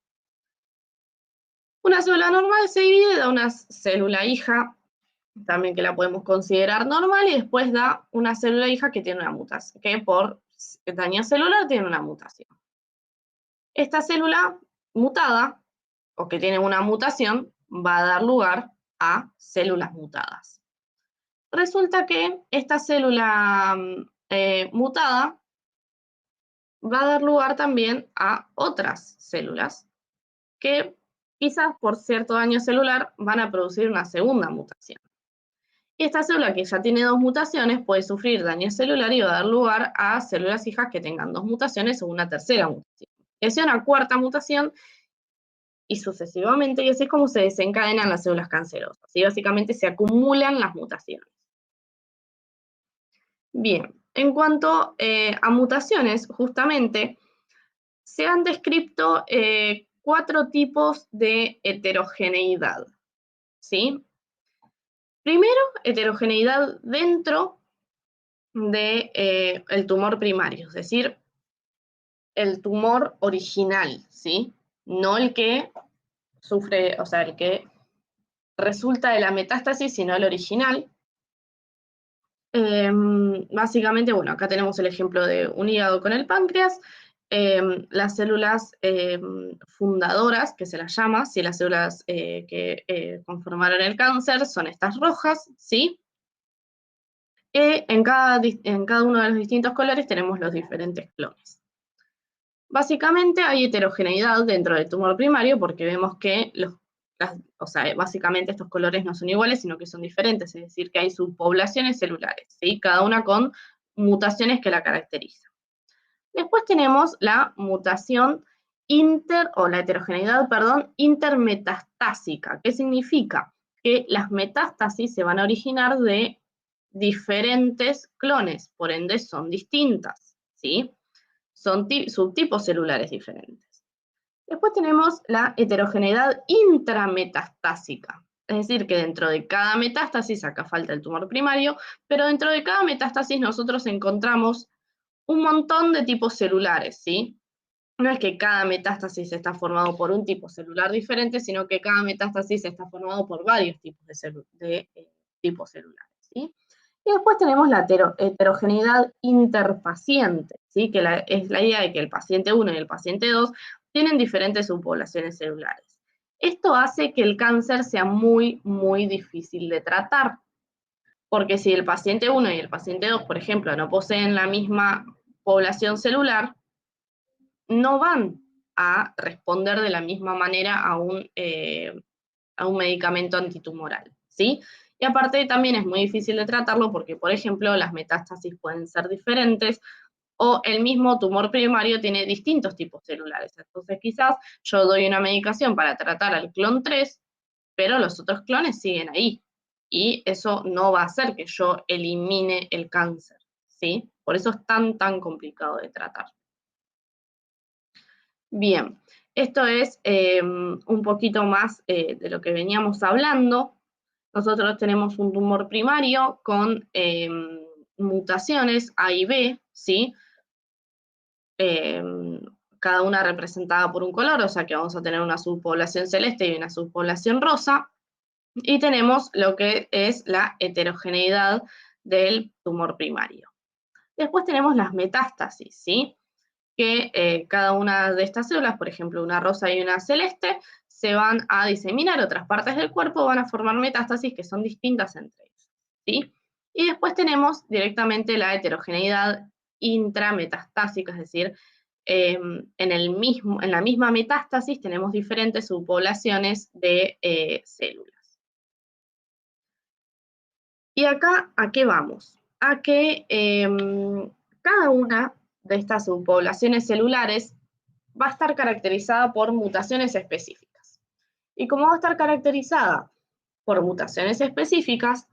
Una célula normal se divide, da una célula hija, también que la podemos considerar normal, y después da una célula hija que tiene una mutación, que por daño celular tiene una mutación. Esta célula mutada, o que tiene una mutación, va a dar lugar a células mutadas. Resulta que esta célula mutada va a dar lugar también a otras células que quizás por cierto daño celular van a producir una segunda mutación. Y esta célula que ya tiene dos mutaciones puede sufrir daño celular y va a dar lugar a células hijas que tengan dos mutaciones o una tercera mutación. Es una cuarta mutación y sucesivamente, y así es como se desencadenan las células cancerosas. Y básicamente se acumulan las mutaciones. Bien, en cuanto a mutaciones, justamente, se han descrito 4 tipos de heterogeneidad, ¿sí? Primero, heterogeneidad dentro del tumor primario, es decir, el tumor original, ¿sí? No el que sufre, o sea, el que resulta de la metástasis, sino el original. Básicamente, bueno, acá tenemos el ejemplo de un hígado con el páncreas. Las células fundadoras, que se las llama, si las células que conformaron el cáncer son estas rojas, ¿sí? En cada uno de los distintos colores tenemos los diferentes clones. Básicamente hay heterogeneidad dentro del tumor primario porque vemos que o sea, básicamente estos colores no son iguales, sino que son diferentes, es decir, que hay subpoblaciones celulares, ¿sí? Cada una con mutaciones que la caracterizan. Después tenemos la mutación o la heterogeneidad, perdón, intermetastásica. ¿Qué significa? Que las metástasis se van a originar de diferentes clones, por ende son distintas, ¿sí? Son subtipos celulares diferentes. Después tenemos la heterogeneidad intrametastásica, es decir, que dentro de cada metástasis, acá falta el tumor primario, pero dentro de cada metástasis nosotros encontramos un montón de tipos celulares, ¿sí? No es que cada metástasis está formado por un tipo celular diferente, sino que cada metástasis está formado por varios tipos de tipos celulares, ¿sí? Y después tenemos la heterogeneidad interpaciente, ¿sí? Que es la idea de que el paciente 1 y el paciente 2 tienen diferentes subpoblaciones celulares. Esto hace que el cáncer sea muy, muy difícil de tratar, porque si el paciente 1 y el paciente 2, por ejemplo, no poseen la misma población celular, no van a responder de la misma manera a un medicamento antitumoral, ¿sí? Y aparte también es muy difícil de tratarlo porque, por ejemplo, las metástasis pueden ser diferentes o el mismo tumor primario tiene distintos tipos celulares. Entonces quizás yo doy una medicación para tratar al clon 3, pero los otros clones siguen ahí. Y eso no va a hacer que yo elimine el cáncer, ¿sí? Por eso es tan complicado de tratar. Bien, esto es un poquito más de lo que veníamos hablando. Nosotros tenemos un tumor primario con mutaciones A y B, ¿sí? Cada una representada por un color, o sea que vamos a tener una subpoblación celeste y una subpoblación rosa. Y tenemos lo que es la heterogeneidad del tumor primario. Después tenemos las metástasis, ¿sí? Que cada una de estas células, por ejemplo, una rosa y una celeste, se van a diseminar a otras partes del cuerpo, van a formar metástasis que son distintas entre ellas, ¿sí? Y después tenemos directamente la heterogeneidad intrametastásica, es decir, en la misma metástasis tenemos diferentes subpoblaciones de células. Y acá, ¿a qué vamos? A que cada una de estas subpoblaciones celulares va a estar caracterizada por mutaciones específicas. Y como va a estar caracterizada por mutaciones específicas,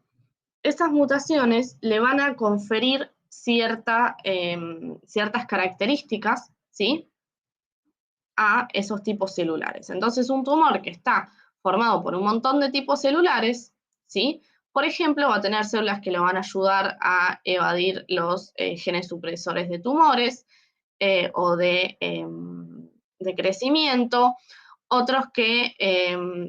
esas mutaciones le van a conferir ciertas características, ¿sí?, a esos tipos celulares. Entonces, un tumor que está formado por un montón de tipos celulares, ¿sí?, por ejemplo, va a tener células que lo van a ayudar a evadir los genes supresores de tumores o de crecimiento, otros que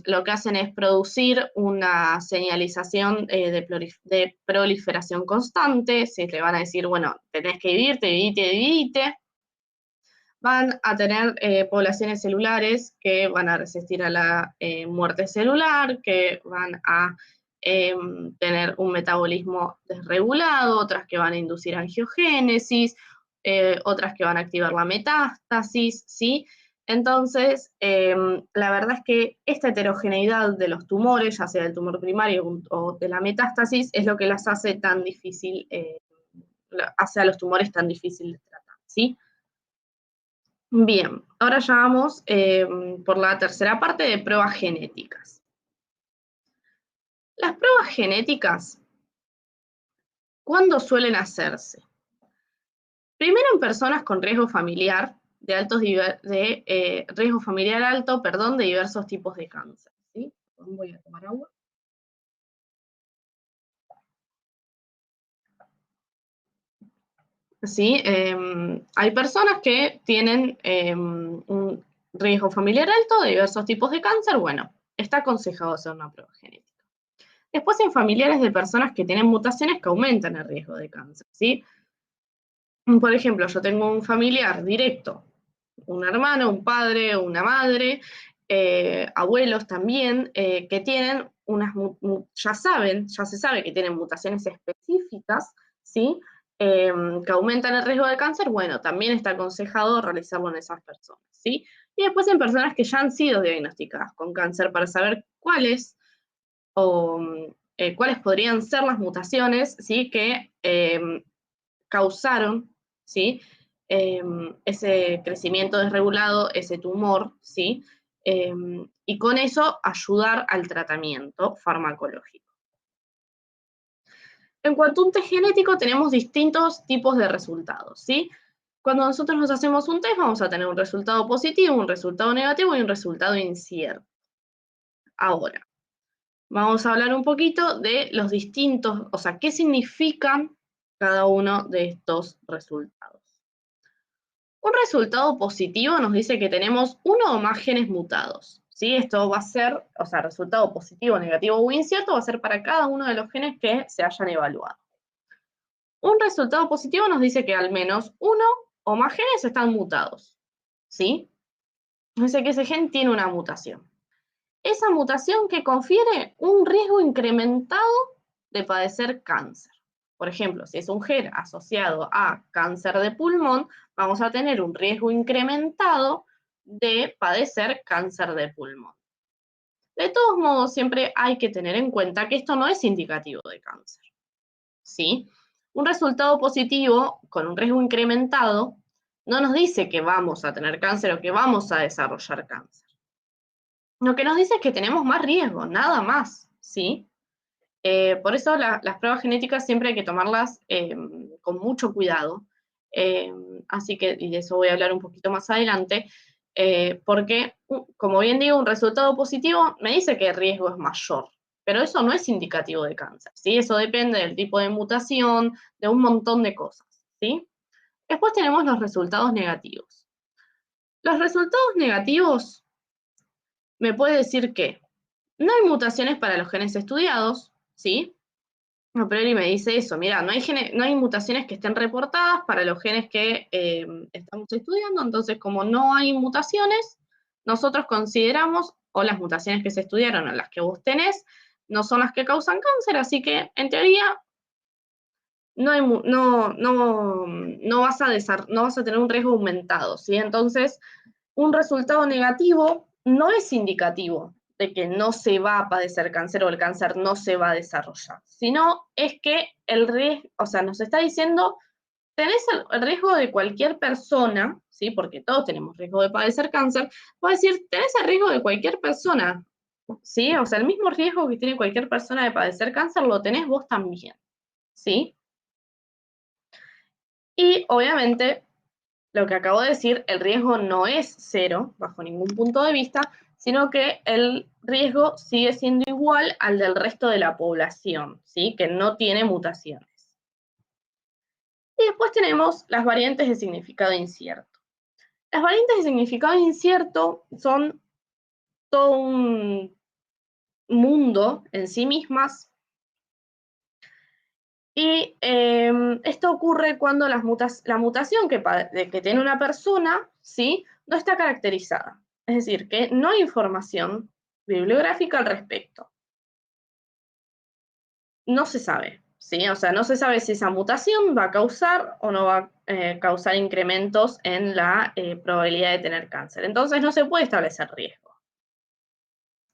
lo que hacen es producir una señalización de proliferación constante, se le van a decir, bueno, tenés que dividirte. Van a tener poblaciones celulares que van a resistir a la muerte celular, que van a tener un metabolismo desregulado, otras que van a inducir angiogénesis, otras que van a activar la metástasis, ¿sí? Entonces, la verdad es que esta heterogeneidad de los tumores, ya sea del tumor primario o de la metástasis, es lo que las hace tan difícil, hace a los tumores tan difícil de tratar, ¿sí? Bien, ahora ya vamos por la tercera parte de pruebas genéticas. Las pruebas genéticas, ¿cuándo suelen hacerse? Primero en personas con riesgo familiar, riesgo familiar alto, perdón, de diversos tipos de cáncer, ¿sí? Voy a tomar agua. ¿Sí? Hay personas que tienen un riesgo familiar alto de diversos tipos de cáncer, bueno, está aconsejado hacer una prueba genética. Después en familiares de personas que tienen mutaciones que aumentan el riesgo de cáncer, ¿sí? Por ejemplo, yo tengo un familiar directo, un hermano, un padre, una madre, abuelos también, que tienen ya se sabe que tienen mutaciones específicas, ¿sí? Que aumentan el riesgo de cáncer, bueno, también está aconsejado realizarlo en esas personas, ¿sí? Y después en personas que ya han sido diagnosticadas con cáncer para saber cuáles cuáles podrían ser las mutaciones, ¿sí? Que causaron, ¿sí? Ese crecimiento desregulado, ese tumor, ¿sí? Y con eso ayudar al tratamiento farmacológico. En cuanto a un test genético, tenemos distintos tipos de resultados, ¿sí? Cuando nosotros nos hacemos un test, vamos a tener un resultado positivo, un resultado negativo y un resultado incierto. Ahora, vamos a hablar un poquito de los distintos, o sea, qué significan cada uno de estos resultados. Un resultado positivo nos dice que tenemos uno o más genes mutados, ¿sí? Esto va a ser, o sea, resultado positivo, negativo o incierto va a ser para cada uno de los genes que se hayan evaluado. Un resultado positivo nos dice que al menos uno o más genes están mutados, ¿sí? Nos dice que ese gen tiene una mutación. Esa mutación que confiere un riesgo incrementado de padecer cáncer. Por ejemplo, si es un gen asociado a cáncer de pulmón, vamos a tener un riesgo incrementado de padecer cáncer de pulmón. De todos modos, siempre hay que tener en cuenta que esto no es indicativo de cáncer, ¿sí? Un resultado positivo con un riesgo incrementado no nos dice que vamos a tener cáncer o que vamos a desarrollar cáncer. Lo que nos dice es que tenemos más riesgo, nada más, ¿sí? Por eso las pruebas genéticas siempre hay que tomarlas con mucho cuidado. Así que, y de eso voy a hablar un poquito más adelante, porque, como bien digo, un resultado positivo me dice que el riesgo es mayor, pero eso no es indicativo de cáncer, ¿sí? Eso depende del tipo de mutación, de un montón de cosas, ¿sí? Después tenemos los resultados negativos. Los resultados negativos me puede decir que no hay mutaciones para los genes estudiados, ¿sí? A priori me dice eso, mira, no hay mutaciones que estén reportadas para los genes que estamos estudiando, entonces como no hay mutaciones, nosotros consideramos, o las mutaciones que se estudiaron o las que vos tenés, no son las que causan cáncer, así que en teoría no vas a tener un riesgo aumentado, ¿sí? Entonces, un resultado negativo no es indicativo de que no se va a padecer cáncer o el cáncer no se va a desarrollar, sino es que el riesgo, o sea, nos está diciendo, tenés el riesgo de cualquier persona, ¿sí? Porque todos tenemos riesgo de padecer cáncer, puedo decir, tenés el riesgo de cualquier persona, ¿sí? O sea, el mismo riesgo que tiene cualquier persona de padecer cáncer lo tenés vos también, ¿sí? Y obviamente, lo que acabo de decir, el riesgo no es cero, bajo ningún punto de vista, sino que el riesgo sigue siendo igual al del resto de la población, ¿sí? Que no tiene mutaciones. Y después tenemos las variantes de significado incierto. Las variantes de significado incierto son todo un mundo en sí mismas. Y esto ocurre cuando la mutación que tiene una persona, ¿sí? No está caracterizada. Es decir, que no hay información bibliográfica al respecto. No se sabe, ¿sí? O sea, no se sabe si esa mutación va a causar o no va a causar incrementos en la probabilidad de tener cáncer. Entonces no se puede establecer riesgo.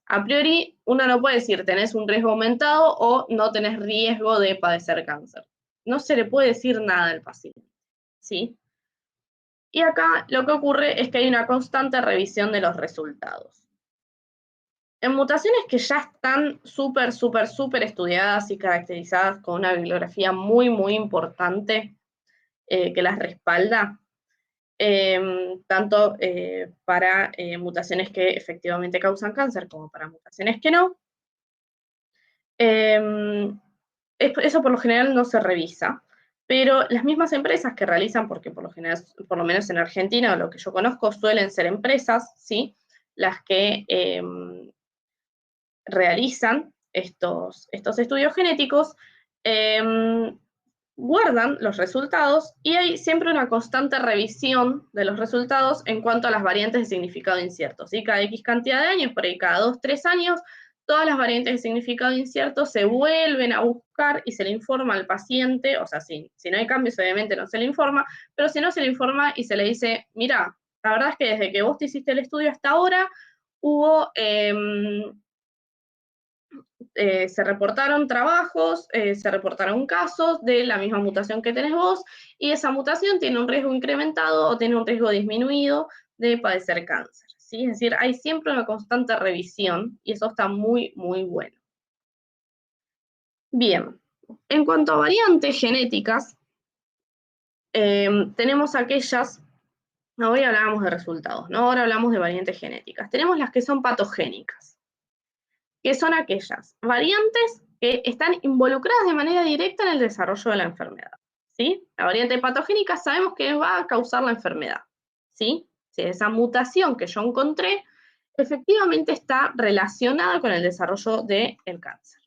A priori, uno no puede decir tenés un riesgo aumentado o no tenés riesgo de padecer cáncer. No se le puede decir nada al paciente, ¿sí? Y acá lo que ocurre es que hay una constante revisión de los resultados. En mutaciones que ya están súper estudiadas y caracterizadas con una bibliografía muy importante, que las respalda, tanto para mutaciones que efectivamente causan cáncer como para mutaciones que no. Eso por lo general no se revisa, pero las mismas empresas que realizan, porque por lo general, por lo menos en Argentina, o lo que yo conozco, suelen ser empresas, ¿sí? Las que realizan estos estudios genéticos, guardan los resultados y hay siempre una constante revisión de los resultados en cuanto a las variantes de significado incierto, ¿sí? Cada X cantidad de años, por ahí cada 2, 3 años, todas las variantes de significado incierto se vuelven a buscar y se le informa al paciente, o sea, si no hay cambios, obviamente no se le informa, pero si no se le informa y se le dice, mira, la verdad es que desde que vos te hiciste el estudio hasta ahora, hubo se reportaron trabajos, se reportaron casos de la misma mutación que tenés vos, y esa mutación tiene un riesgo incrementado o tiene un riesgo disminuido de padecer cáncer, ¿sí? Es decir, hay siempre una constante revisión, y eso está muy, muy bueno. Bien, en cuanto a variantes genéticas, tenemos aquellas, hoy hablábamos de resultados, ¿no? Ahora hablamos de variantes genéticas. Tenemos las que son patogénicas, que son aquellas variantes que están involucradas de manera directa en el desarrollo de la enfermedad, ¿sí? La variante patogénica sabemos que va a causar la enfermedad, ¿sí? Si esa mutación que yo encontré efectivamente está relacionada con el desarrollo del cáncer.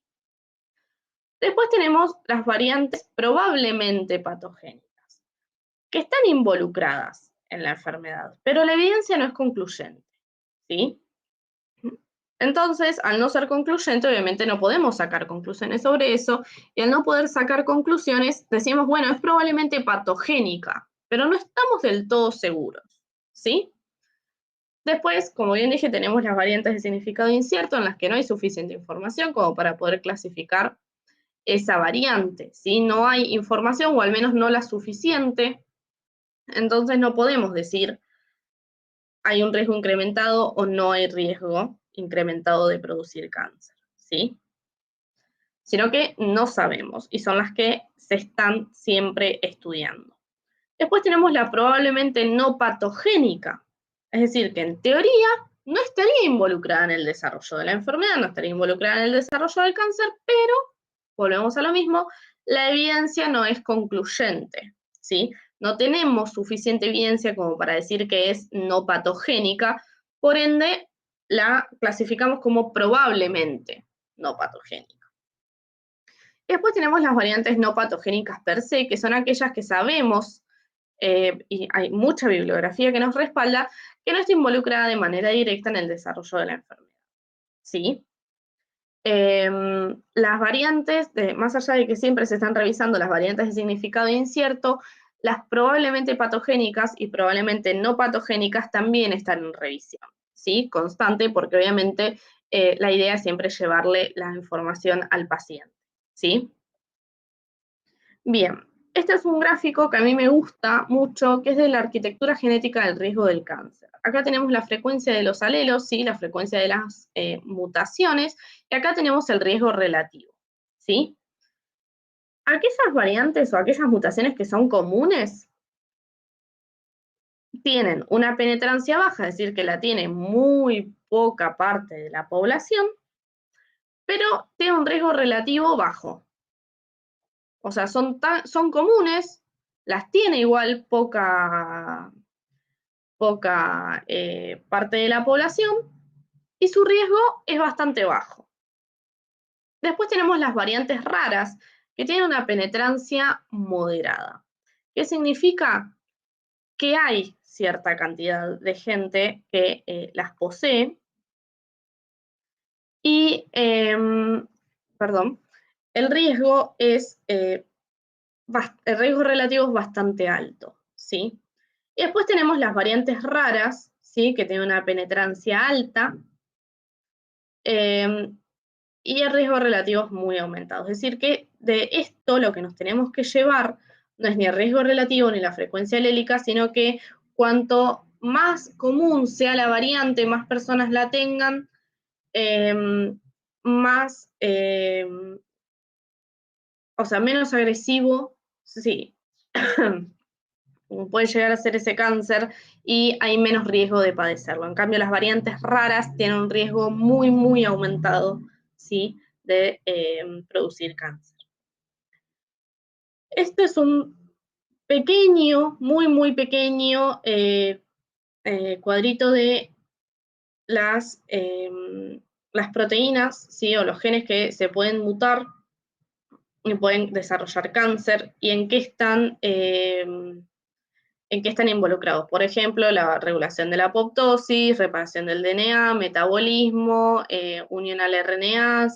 Después tenemos las variantes probablemente patogénicas, que están involucradas en la enfermedad, pero la evidencia no es concluyente, ¿sí? Entonces, al no ser concluyente, obviamente no podemos sacar conclusiones sobre eso, y al no poder sacar conclusiones, decimos, bueno, es probablemente patogénica, pero no estamos del todo seguros, ¿sí? Después, como bien dije, tenemos las variantes de significado incierto en las que no hay suficiente información como para poder clasificar esa variante, ¿sí? No hay información, o al menos no la suficiente, entonces no podemos decir hay un riesgo incrementado o no hay riesgo incrementado de producir cáncer, ¿sí? Sino que no sabemos, y son las que se están siempre estudiando. Después tenemos la probablemente no patogénica, es decir, que en teoría no estaría involucrada en el desarrollo de la enfermedad, no estaría involucrada en el desarrollo del cáncer, pero, volvemos a lo mismo, la evidencia no es concluyente, ¿sí? No tenemos suficiente evidencia como para decir que es no patogénica, por ende, la clasificamos como probablemente no patogénica. Y después tenemos las variantes no patogénicas per se, que son aquellas que sabemos, y hay mucha bibliografía que nos respalda, que no está involucrada de manera directa en el desarrollo de la enfermedad, ¿sí? Las variantes, más allá de que siempre se están revisando las variantes de significado incierto, las probablemente patogénicas y probablemente no patogénicas también están en revisión, ¿sí? Constante, porque obviamente la idea es siempre llevarle la información al paciente, ¿sí? Bien, este es un gráfico que a mí me gusta mucho, que es de la arquitectura genética del riesgo del cáncer. Acá tenemos la frecuencia de los alelos, ¿sí? La frecuencia de las mutaciones, y acá tenemos el riesgo relativo, ¿sí? Aquellas variantes o aquellas mutaciones que son comunes tienen una penetrancia baja, es decir, que la tiene muy poca parte de la población, pero tiene un riesgo relativo bajo. O sea, son comunes, las tiene igual poca parte de la población, y su riesgo es bastante bajo. Después tenemos las variantes raras, que tienen una penetrancia moderada. ¿Qué significa? Que hay cierta cantidad de gente que las posee, y, perdón, el riesgo relativo es bastante alto, ¿sí? Y después tenemos las variantes raras, ¿sí? Que tienen una penetrancia alta, y el riesgo relativo es muy aumentado. Es decir, que de esto lo que nos tenemos que llevar no es ni el riesgo relativo ni la frecuencia alélica, sino que cuanto más común sea la variante, más personas la tengan, más, o sea, menos agresivo, sí, puede llegar a ser ese cáncer y hay menos riesgo de padecerlo. En cambio, las variantes raras tienen un riesgo muy, muy aumentado, ¿sí?, de producir cáncer. Este es un pequeño, muy, muy pequeño cuadrito de las proteínas, ¿sí?, o los genes que se pueden mutar y pueden desarrollar cáncer y en qué están involucrados. Por ejemplo, la regulación de la apoptosis, reparación del DNA, metabolismo, unión al RNA,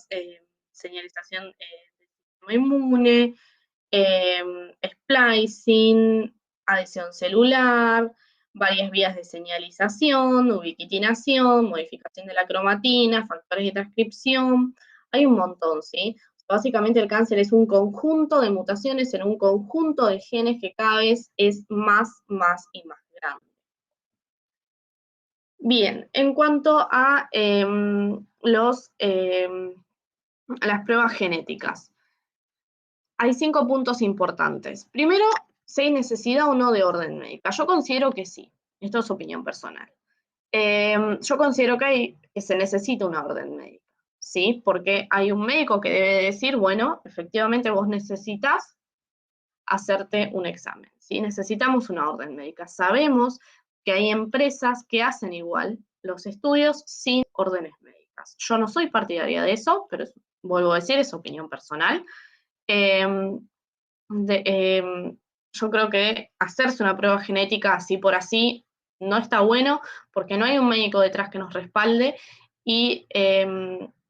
señalización del sistema inmune, splicing, adhesión celular, varias vías de señalización, ubiquitinación, modificación de la cromatina, factores de transcripción, hay un montón, ¿sí? Básicamente el cáncer es un conjunto de mutaciones en un conjunto de genes que cada vez es más y más grande. Bien, en cuanto a las pruebas genéticas, hay 5 puntos importantes. Primero, si hay necesidad o no de orden médica. Yo considero que sí. Esto es opinión personal. Yo considero que se necesita una orden médica, ¿sí? Porque hay un médico que debe decir, bueno, efectivamente vos necesitas hacerte un examen, ¿sí? Necesitamos una orden médica. Sabemos que hay empresas que hacen igual los estudios sin órdenes médicas. Yo no soy partidaria de eso, pero vuelvo a decir, es opinión personal. Yo creo que hacerse una prueba genética así por así no está bueno porque no hay un médico detrás que nos respalde y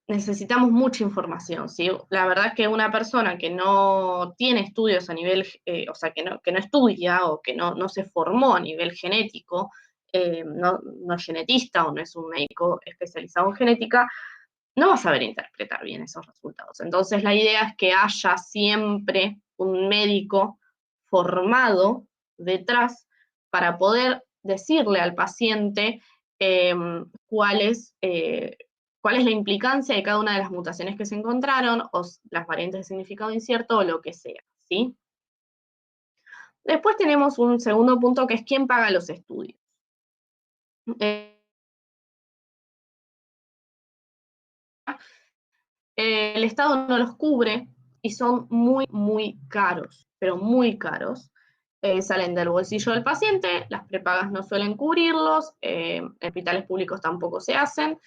necesitamos mucha información, ¿sí? La verdad es que una persona que no tiene estudios a nivel, o sea, que no estudia o que no se formó a nivel genético, no es genetista o no es un médico especializado en genética, no va a saber interpretar bien esos resultados. Entonces, la idea es que haya siempre un médico formado detrás para poder decirle al paciente cuál es la implicancia de cada una de las mutaciones que se encontraron, o las variantes de significado incierto, o lo que sea, ¿sí? Después tenemos un segundo punto, que es quién paga los estudios. El Estado no los cubre y son muy, muy caros, pero muy caros. Salen del bolsillo del paciente, las prepagas no suelen cubrirlos, en hospitales públicos tampoco se hacen.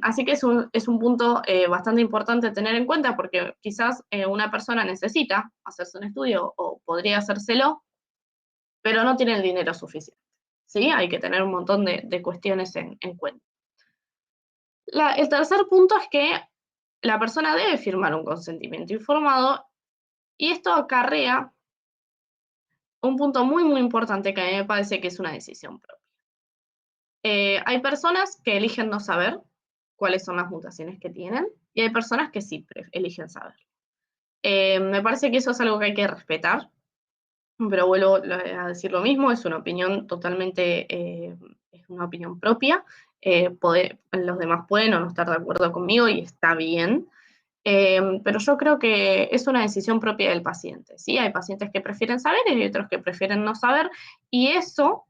Así que es un punto bastante importante tener en cuenta porque quizás una persona necesita hacerse un estudio o podría hacérselo, pero no tiene el dinero suficiente, ¿sí? Hay que tener un montón de cuestiones en cuenta. El tercer punto es que la persona debe firmar un consentimiento informado y esto acarrea un punto muy, muy importante que a mí me parece que es una decisión propia. Hay personas que eligen no saber cuáles son las mutaciones que tienen y hay personas que sí eligen saber. Me parece que eso es algo que hay que respetar, pero vuelvo a decir lo mismo, es una opinión totalmente, es una opinión propia. Los demás pueden o no estar de acuerdo conmigo y está bien. Pero yo creo que es una decisión propia del paciente, ¿sí? Hay pacientes que prefieren saber y hay otros que prefieren no saber, y eso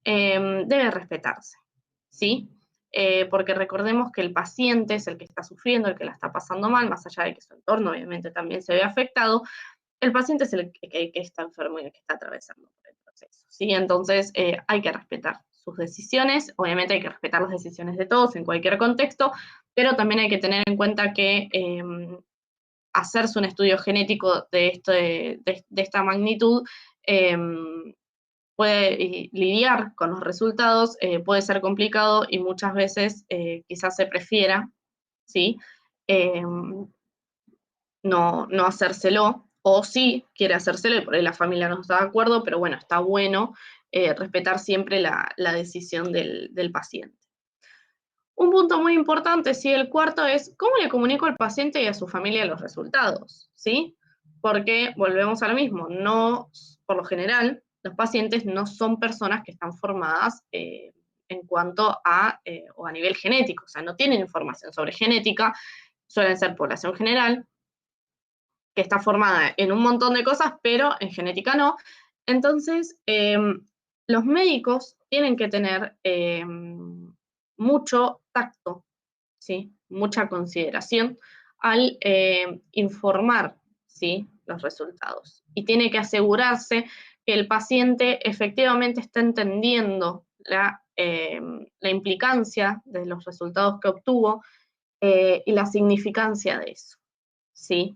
debe respetarse, ¿sí? Porque recordemos que el paciente es el que está sufriendo, el que la está pasando mal, más allá de que su entorno obviamente también se ve afectado, el paciente es el que está enfermo y el que está atravesando por el proceso, ¿sí? Entonces hay que respetar sus decisiones, obviamente hay que respetar las decisiones de todos en cualquier contexto, pero también hay que tener en cuenta que hacerse un estudio genético de esta magnitud puede lidiar con los resultados, puede ser complicado y muchas veces quizás se prefiera, ¿sí? No hacérselo, o sí quiere hacérselo y por ahí la familia no está de acuerdo, pero bueno, está bueno respetar siempre la decisión del paciente. Un punto muy importante, sí, el cuarto es, ¿cómo le comunico al paciente y a su familia los resultados? ¿Sí? Porque volvemos a lo mismo, no, por lo general, los pacientes no son personas que están formadas en cuanto a, o a nivel genético, o sea, no tienen información sobre genética, suelen ser población general, que está formada en un montón de cosas, pero en genética no, Entonces, los médicos tienen que tener mucho tacto, ¿sí? Mucha consideración al informar, ¿sí? Los resultados. Y tiene que asegurarse que el paciente efectivamente está entendiendo la implicancia de los resultados que obtuvo y la significancia de eso, ¿sí?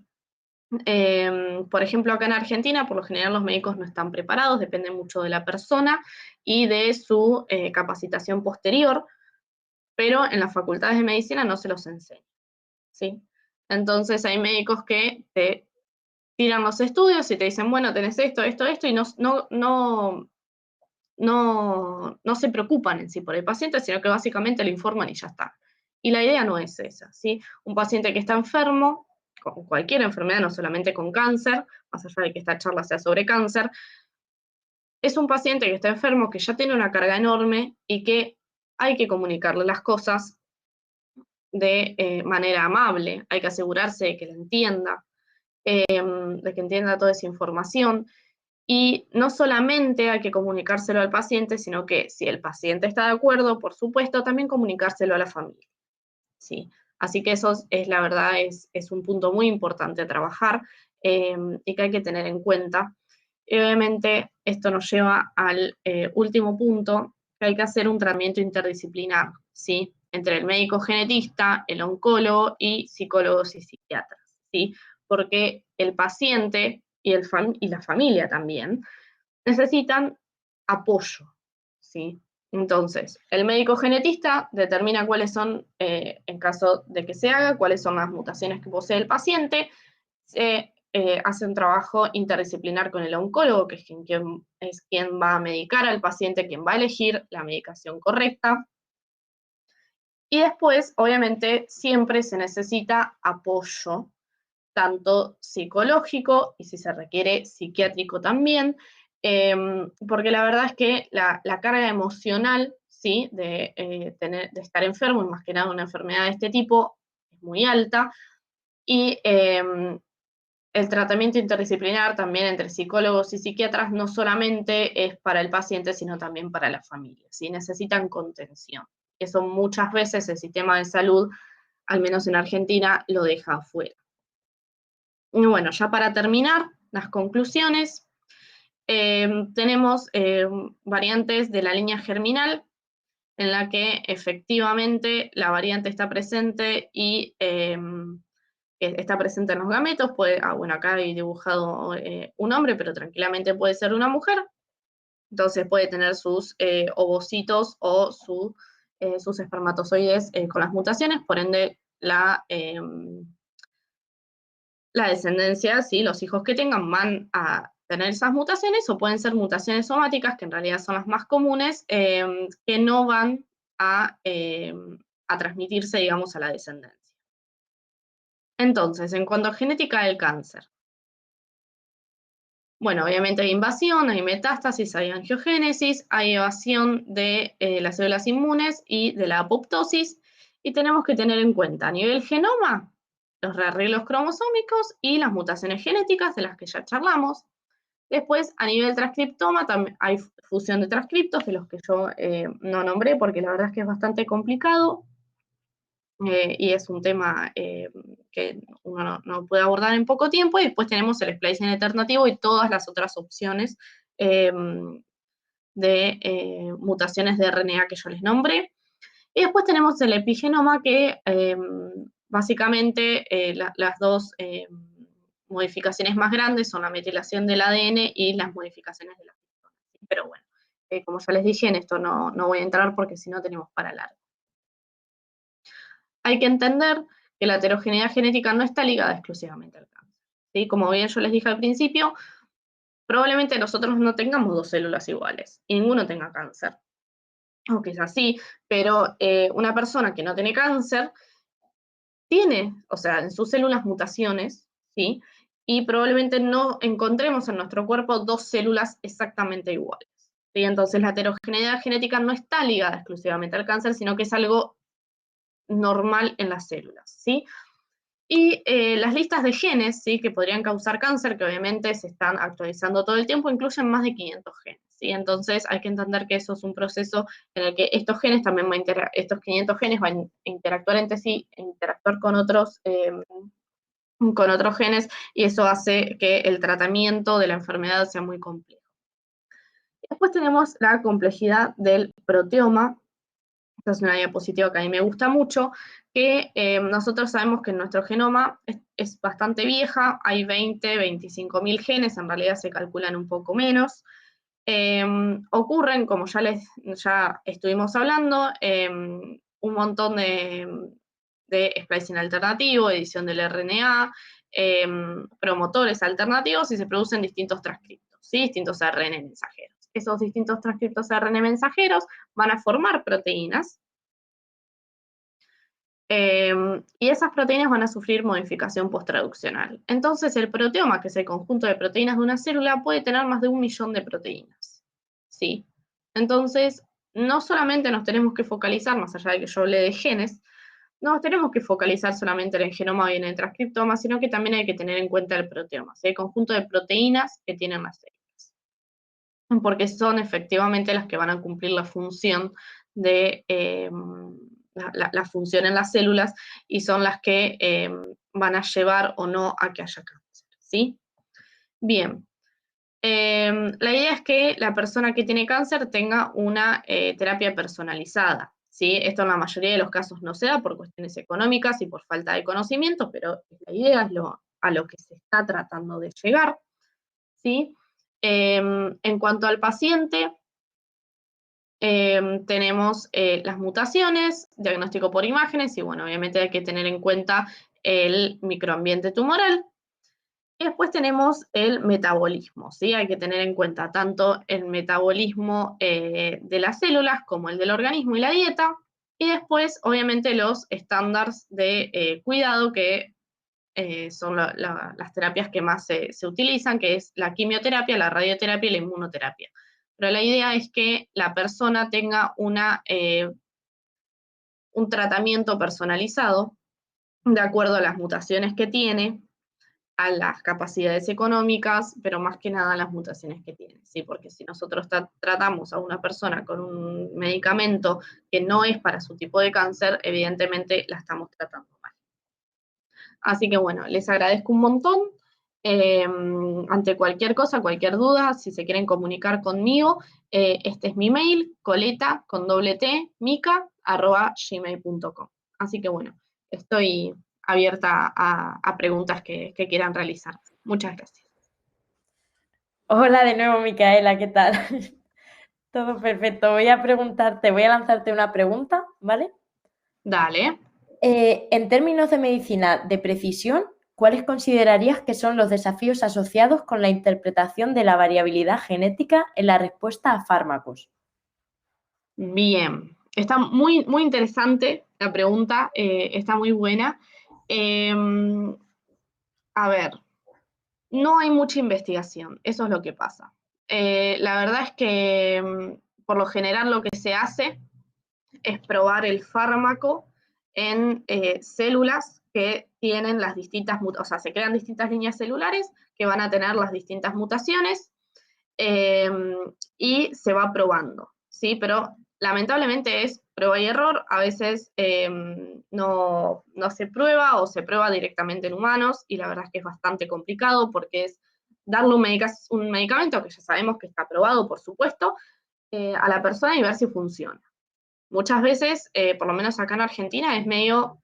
Por ejemplo, acá en Argentina, por lo general los médicos no están preparados, depende mucho de la persona y de su capacitación posterior, pero en las facultades de medicina no se los enseña, ¿sí? Entonces hay médicos que te tiran los estudios y te dicen, bueno, tenés esto, esto, esto, y no se preocupan en sí por el paciente, sino que básicamente le informan y ya está. Y la idea no es esa, ¿sí? Un paciente que está enfermo, con cualquier enfermedad, no solamente con cáncer, más allá de que esta charla sea sobre cáncer, es un paciente que está enfermo, que ya tiene una carga enorme y que hay que comunicarle las cosas de manera amable, hay que asegurarse de que la entienda, de que entienda toda esa información. Y no solamente hay que comunicárselo al paciente, sino que si el paciente está de acuerdo, por supuesto, también comunicárselo a la familia, ¿sí? Así que eso es la verdad, es un punto muy importante a trabajar y que hay que tener en cuenta. Y obviamente esto nos lleva al último punto, que hay que hacer un tratamiento interdisciplinar, ¿sí? Entre el médico genetista, el oncólogo y psicólogos y psiquiatras, ¿sí? Porque el paciente y la familia también necesitan apoyo, ¿sí? Entonces, el médico genetista determina cuáles son, en caso de que se haga, cuáles son las mutaciones que posee el paciente, se hace un trabajo interdisciplinar con el oncólogo, que es quien va a medicar al paciente, quien va a elegir la medicación correcta. Y después, obviamente, siempre se necesita apoyo, tanto psicológico y si se requiere psiquiátrico también, porque la verdad es que la carga emocional, ¿sí? De estar enfermo, y más que nada una enfermedad de este tipo, es muy alta, y el tratamiento interdisciplinar también entre psicólogos y psiquiatras no solamente es para el paciente, sino también para la familia, ¿sí? Necesitan contención. Eso muchas veces el sistema de salud, al menos en Argentina, lo deja afuera. Y bueno, ya para terminar, las conclusiones, tenemos variantes de la línea germinal, en la que efectivamente la variante está presente y está presente en los gametos. Bueno, acá hay dibujado un hombre, pero tranquilamente puede ser una mujer. Entonces puede tener sus ovocitos o sus espermatozoides con las mutaciones, por ende la descendencia, ¿sí? Los hijos que tengan van a tener esas mutaciones o pueden ser mutaciones somáticas, que en realidad son las más comunes, que no van a transmitirse, digamos, a la descendencia. Entonces, en cuanto a genética del cáncer, bueno, obviamente hay invasión, hay metástasis, hay angiogénesis, hay evasión de las células inmunes y de la apoptosis, y tenemos que tener en cuenta a nivel genoma los rearreglos cromosómicos y las mutaciones genéticas de las que ya charlamos. Después, a nivel transcriptoma, también hay fusión de transcriptos, de los que yo no nombré porque la verdad es que es bastante complicado y es un tema que uno no puede abordar en poco tiempo. Y después tenemos el splicing alternativo y todas las otras opciones de mutaciones de RNA que yo les nombré. Y después tenemos el epigenoma, que básicamente las dos modificaciones más grandes son la metilación del ADN y las modificaciones de las histonas. Pero bueno, como ya les dije, en esto no voy a entrar porque si no tenemos para largo. Hay que entender que la heterogeneidad genética no está ligada exclusivamente al cáncer, ¿sí? Como bien yo les dije al principio, probablemente nosotros no tengamos dos células iguales y ninguno tenga cáncer. O quizás sí, pero una persona que no tiene cáncer tiene, o sea, en sus células mutaciones, ¿sí? Y probablemente no encontremos en nuestro cuerpo dos células exactamente iguales, ¿sí? Entonces la heterogeneidad genética no está ligada exclusivamente al cáncer, sino que es algo normal en las células, ¿sí? Y las listas de genes, ¿sí?, que podrían causar cáncer, que obviamente se están actualizando todo el tiempo, incluyen más de 500 genes, ¿sí? Entonces hay que entender que eso es un proceso en el que estos genes también estos 500 genes van a interactuar entre sí, interactuar con otros genes, y eso hace que el tratamiento de la enfermedad sea muy complejo. Después tenemos la complejidad del proteoma. Esta es una diapositiva que a mí me gusta mucho, que nosotros sabemos que nuestro genoma es bastante vieja, hay 25.000 genes, en realidad se calculan un poco menos. Ocurren, como ya estuvimos hablando, un montón de splicing alternativo, edición del RNA, promotores alternativos, y se producen distintos transcriptos, ¿sí?, distintos ARN mensajeros. Esos distintos transcriptos ARN mensajeros van a formar proteínas, y esas proteínas van a sufrir modificación posttraduccional. Entonces, el proteoma, que es el conjunto de proteínas de una célula, puede tener más de 1 millón de proteínas, ¿sí? Entonces, no solamente nos tenemos que focalizar, más allá de que yo hable de genes, no nos tenemos que focalizar solamente en el genoma y en el transcriptoma, sino que también hay que tener en cuenta el proteoma, ¿sí?, el conjunto de proteínas que tienen las células, porque son efectivamente las que van a cumplir la función de la función en las células, y son las que van a llevar o no a que haya cáncer, ¿sí? Bien, la idea es que la persona que tiene cáncer tenga una terapia personalizada, ¿sí? Esto en la mayoría de los casos no se da por cuestiones económicas y por falta de conocimiento, pero la idea es a lo que se está tratando de llegar, ¿sí? En cuanto al paciente, tenemos las mutaciones, diagnóstico por imágenes, y bueno, obviamente hay que tener en cuenta el microambiente tumoral. Y después tenemos el metabolismo, ¿sí? Hay que tener en cuenta tanto el metabolismo de las células como el del organismo y la dieta. Y después, obviamente, los estándares de cuidado, que son las terapias que más se utilizan, que es la quimioterapia, la radioterapia y la inmunoterapia. Pero la idea es que la persona tenga un tratamiento personalizado de acuerdo a las mutaciones que tiene, a las capacidades económicas, pero más que nada a las mutaciones que tiene, ¿sí? Porque si nosotros tratamos a una persona con un medicamento que no es para su tipo de cáncer, evidentemente la estamos tratando mal. Así que bueno, les agradezco un montón. Ante cualquier cosa, cualquier duda, si se quieren comunicar conmigo, este es mi mail, coleta con doble T, mica@gmail.com. Así que bueno, estoy abierta a preguntas que quieran realizar. Muchas gracias. Hola de nuevo, Micaela, ¿qué tal? Todo perfecto. Voy a lanzarte una pregunta, ¿vale? Dale. En términos de medicina de precisión, ¿cuáles considerarías que son los desafíos asociados con la interpretación de la variabilidad genética en la respuesta a fármacos? Bien, está muy, muy interesante la pregunta, está muy buena. A ver, no hay mucha investigación, eso es lo que pasa. La verdad es que por lo general lo que se hace es probar el fármaco en células que tienen las distintas mutaciones, o sea, se crean distintas líneas celulares que van a tener las distintas mutaciones, y se va probando, ¿sí? Pero lamentablemente es prueba y error, a veces no se prueba o se prueba directamente en humanos, y la verdad es que es bastante complicado porque es darle un medicamento que ya sabemos que está aprobado, por supuesto, a la persona y ver si funciona. Muchas veces, por lo menos acá en Argentina, es medio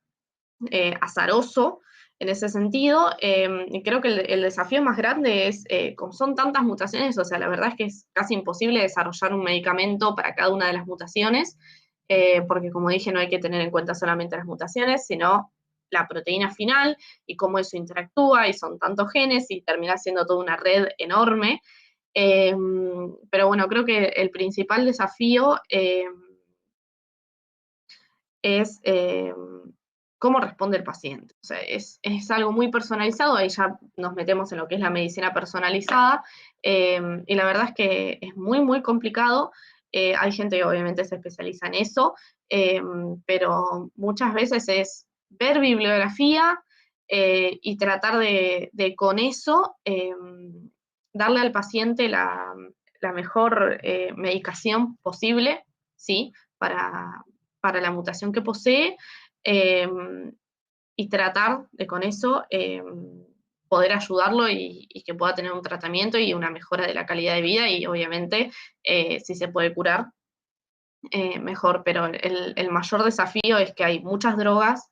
azaroso en ese sentido, y creo que el desafío más grande es, como son tantas mutaciones, o sea, la verdad es que es casi imposible desarrollar un medicamento para cada una de las mutaciones, porque como dije, no hay que tener en cuenta solamente las mutaciones, sino la proteína final y cómo eso interactúa, y son tantos genes, y termina siendo toda una red enorme. Pero bueno, creo que el principal desafío es cómo responde el paciente. O sea, es algo muy personalizado, ahí ya nos metemos en lo que es la medicina personalizada, y la verdad es que es muy, muy complicado. Hay gente que obviamente se especializa en eso, pero muchas veces es ver bibliografía, y tratar de con eso darle al paciente la mejor medicación posible, ¿sí? Para la mutación que posee, y tratar de con eso poder ayudarlo y que pueda tener un tratamiento y una mejora de la calidad de vida y obviamente si se puede curar, mejor, pero el mayor desafío es que hay muchas drogas,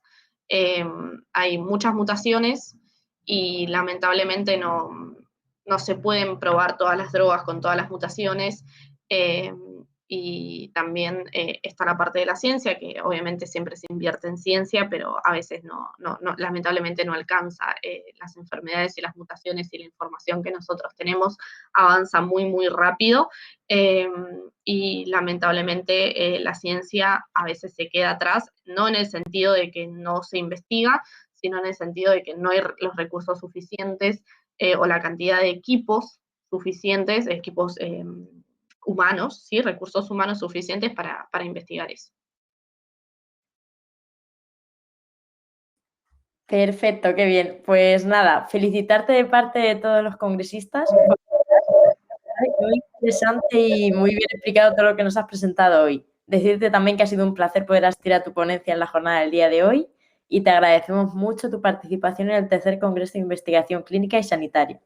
hay muchas mutaciones y lamentablemente no se pueden probar todas las drogas con todas las mutaciones. Y también está la parte de la ciencia, que obviamente siempre se invierte en ciencia, pero a veces lamentablemente no alcanza. Las enfermedades y las mutaciones y la información que nosotros tenemos avanza muy, muy rápido. Y lamentablemente la ciencia a veces se queda atrás, no en el sentido de que no se investiga, sino en el sentido de que no hay los recursos suficientes o la cantidad de equipos suficientes, equipos humanos, ¿sí? Recursos humanos suficientes para investigar eso. Perfecto, qué bien. Pues nada, felicitarte de parte de todos los congresistas. Muy interesante y muy bien explicado todo lo que nos has presentado hoy. Decirte también que ha sido un placer poder asistir a tu ponencia en la jornada del día de hoy y te agradecemos mucho tu participación en el tercer Congreso de Investigación Clínica y Sanitaria.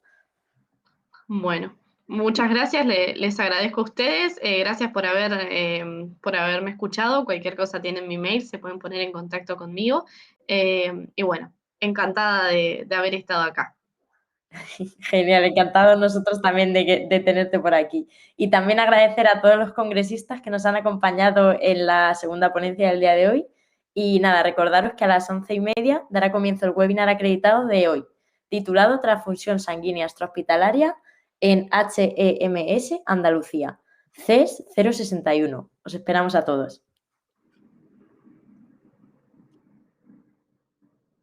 Bueno, muchas gracias, les agradezco a ustedes, gracias por haberme escuchado, cualquier cosa tienen mi mail, se pueden poner en contacto conmigo, y bueno, encantada de haber estado acá. Genial, encantados nosotros también de tenerte por aquí. Y también agradecer a todos los congresistas que nos han acompañado en la segunda ponencia del día de hoy. Y nada, recordaros que a las 11:30 dará comienzo el webinar acreditado de hoy, titulado Transfusión sanguínea extrahospitalaria en HEMS Andalucía, CES 061. Os esperamos a todos.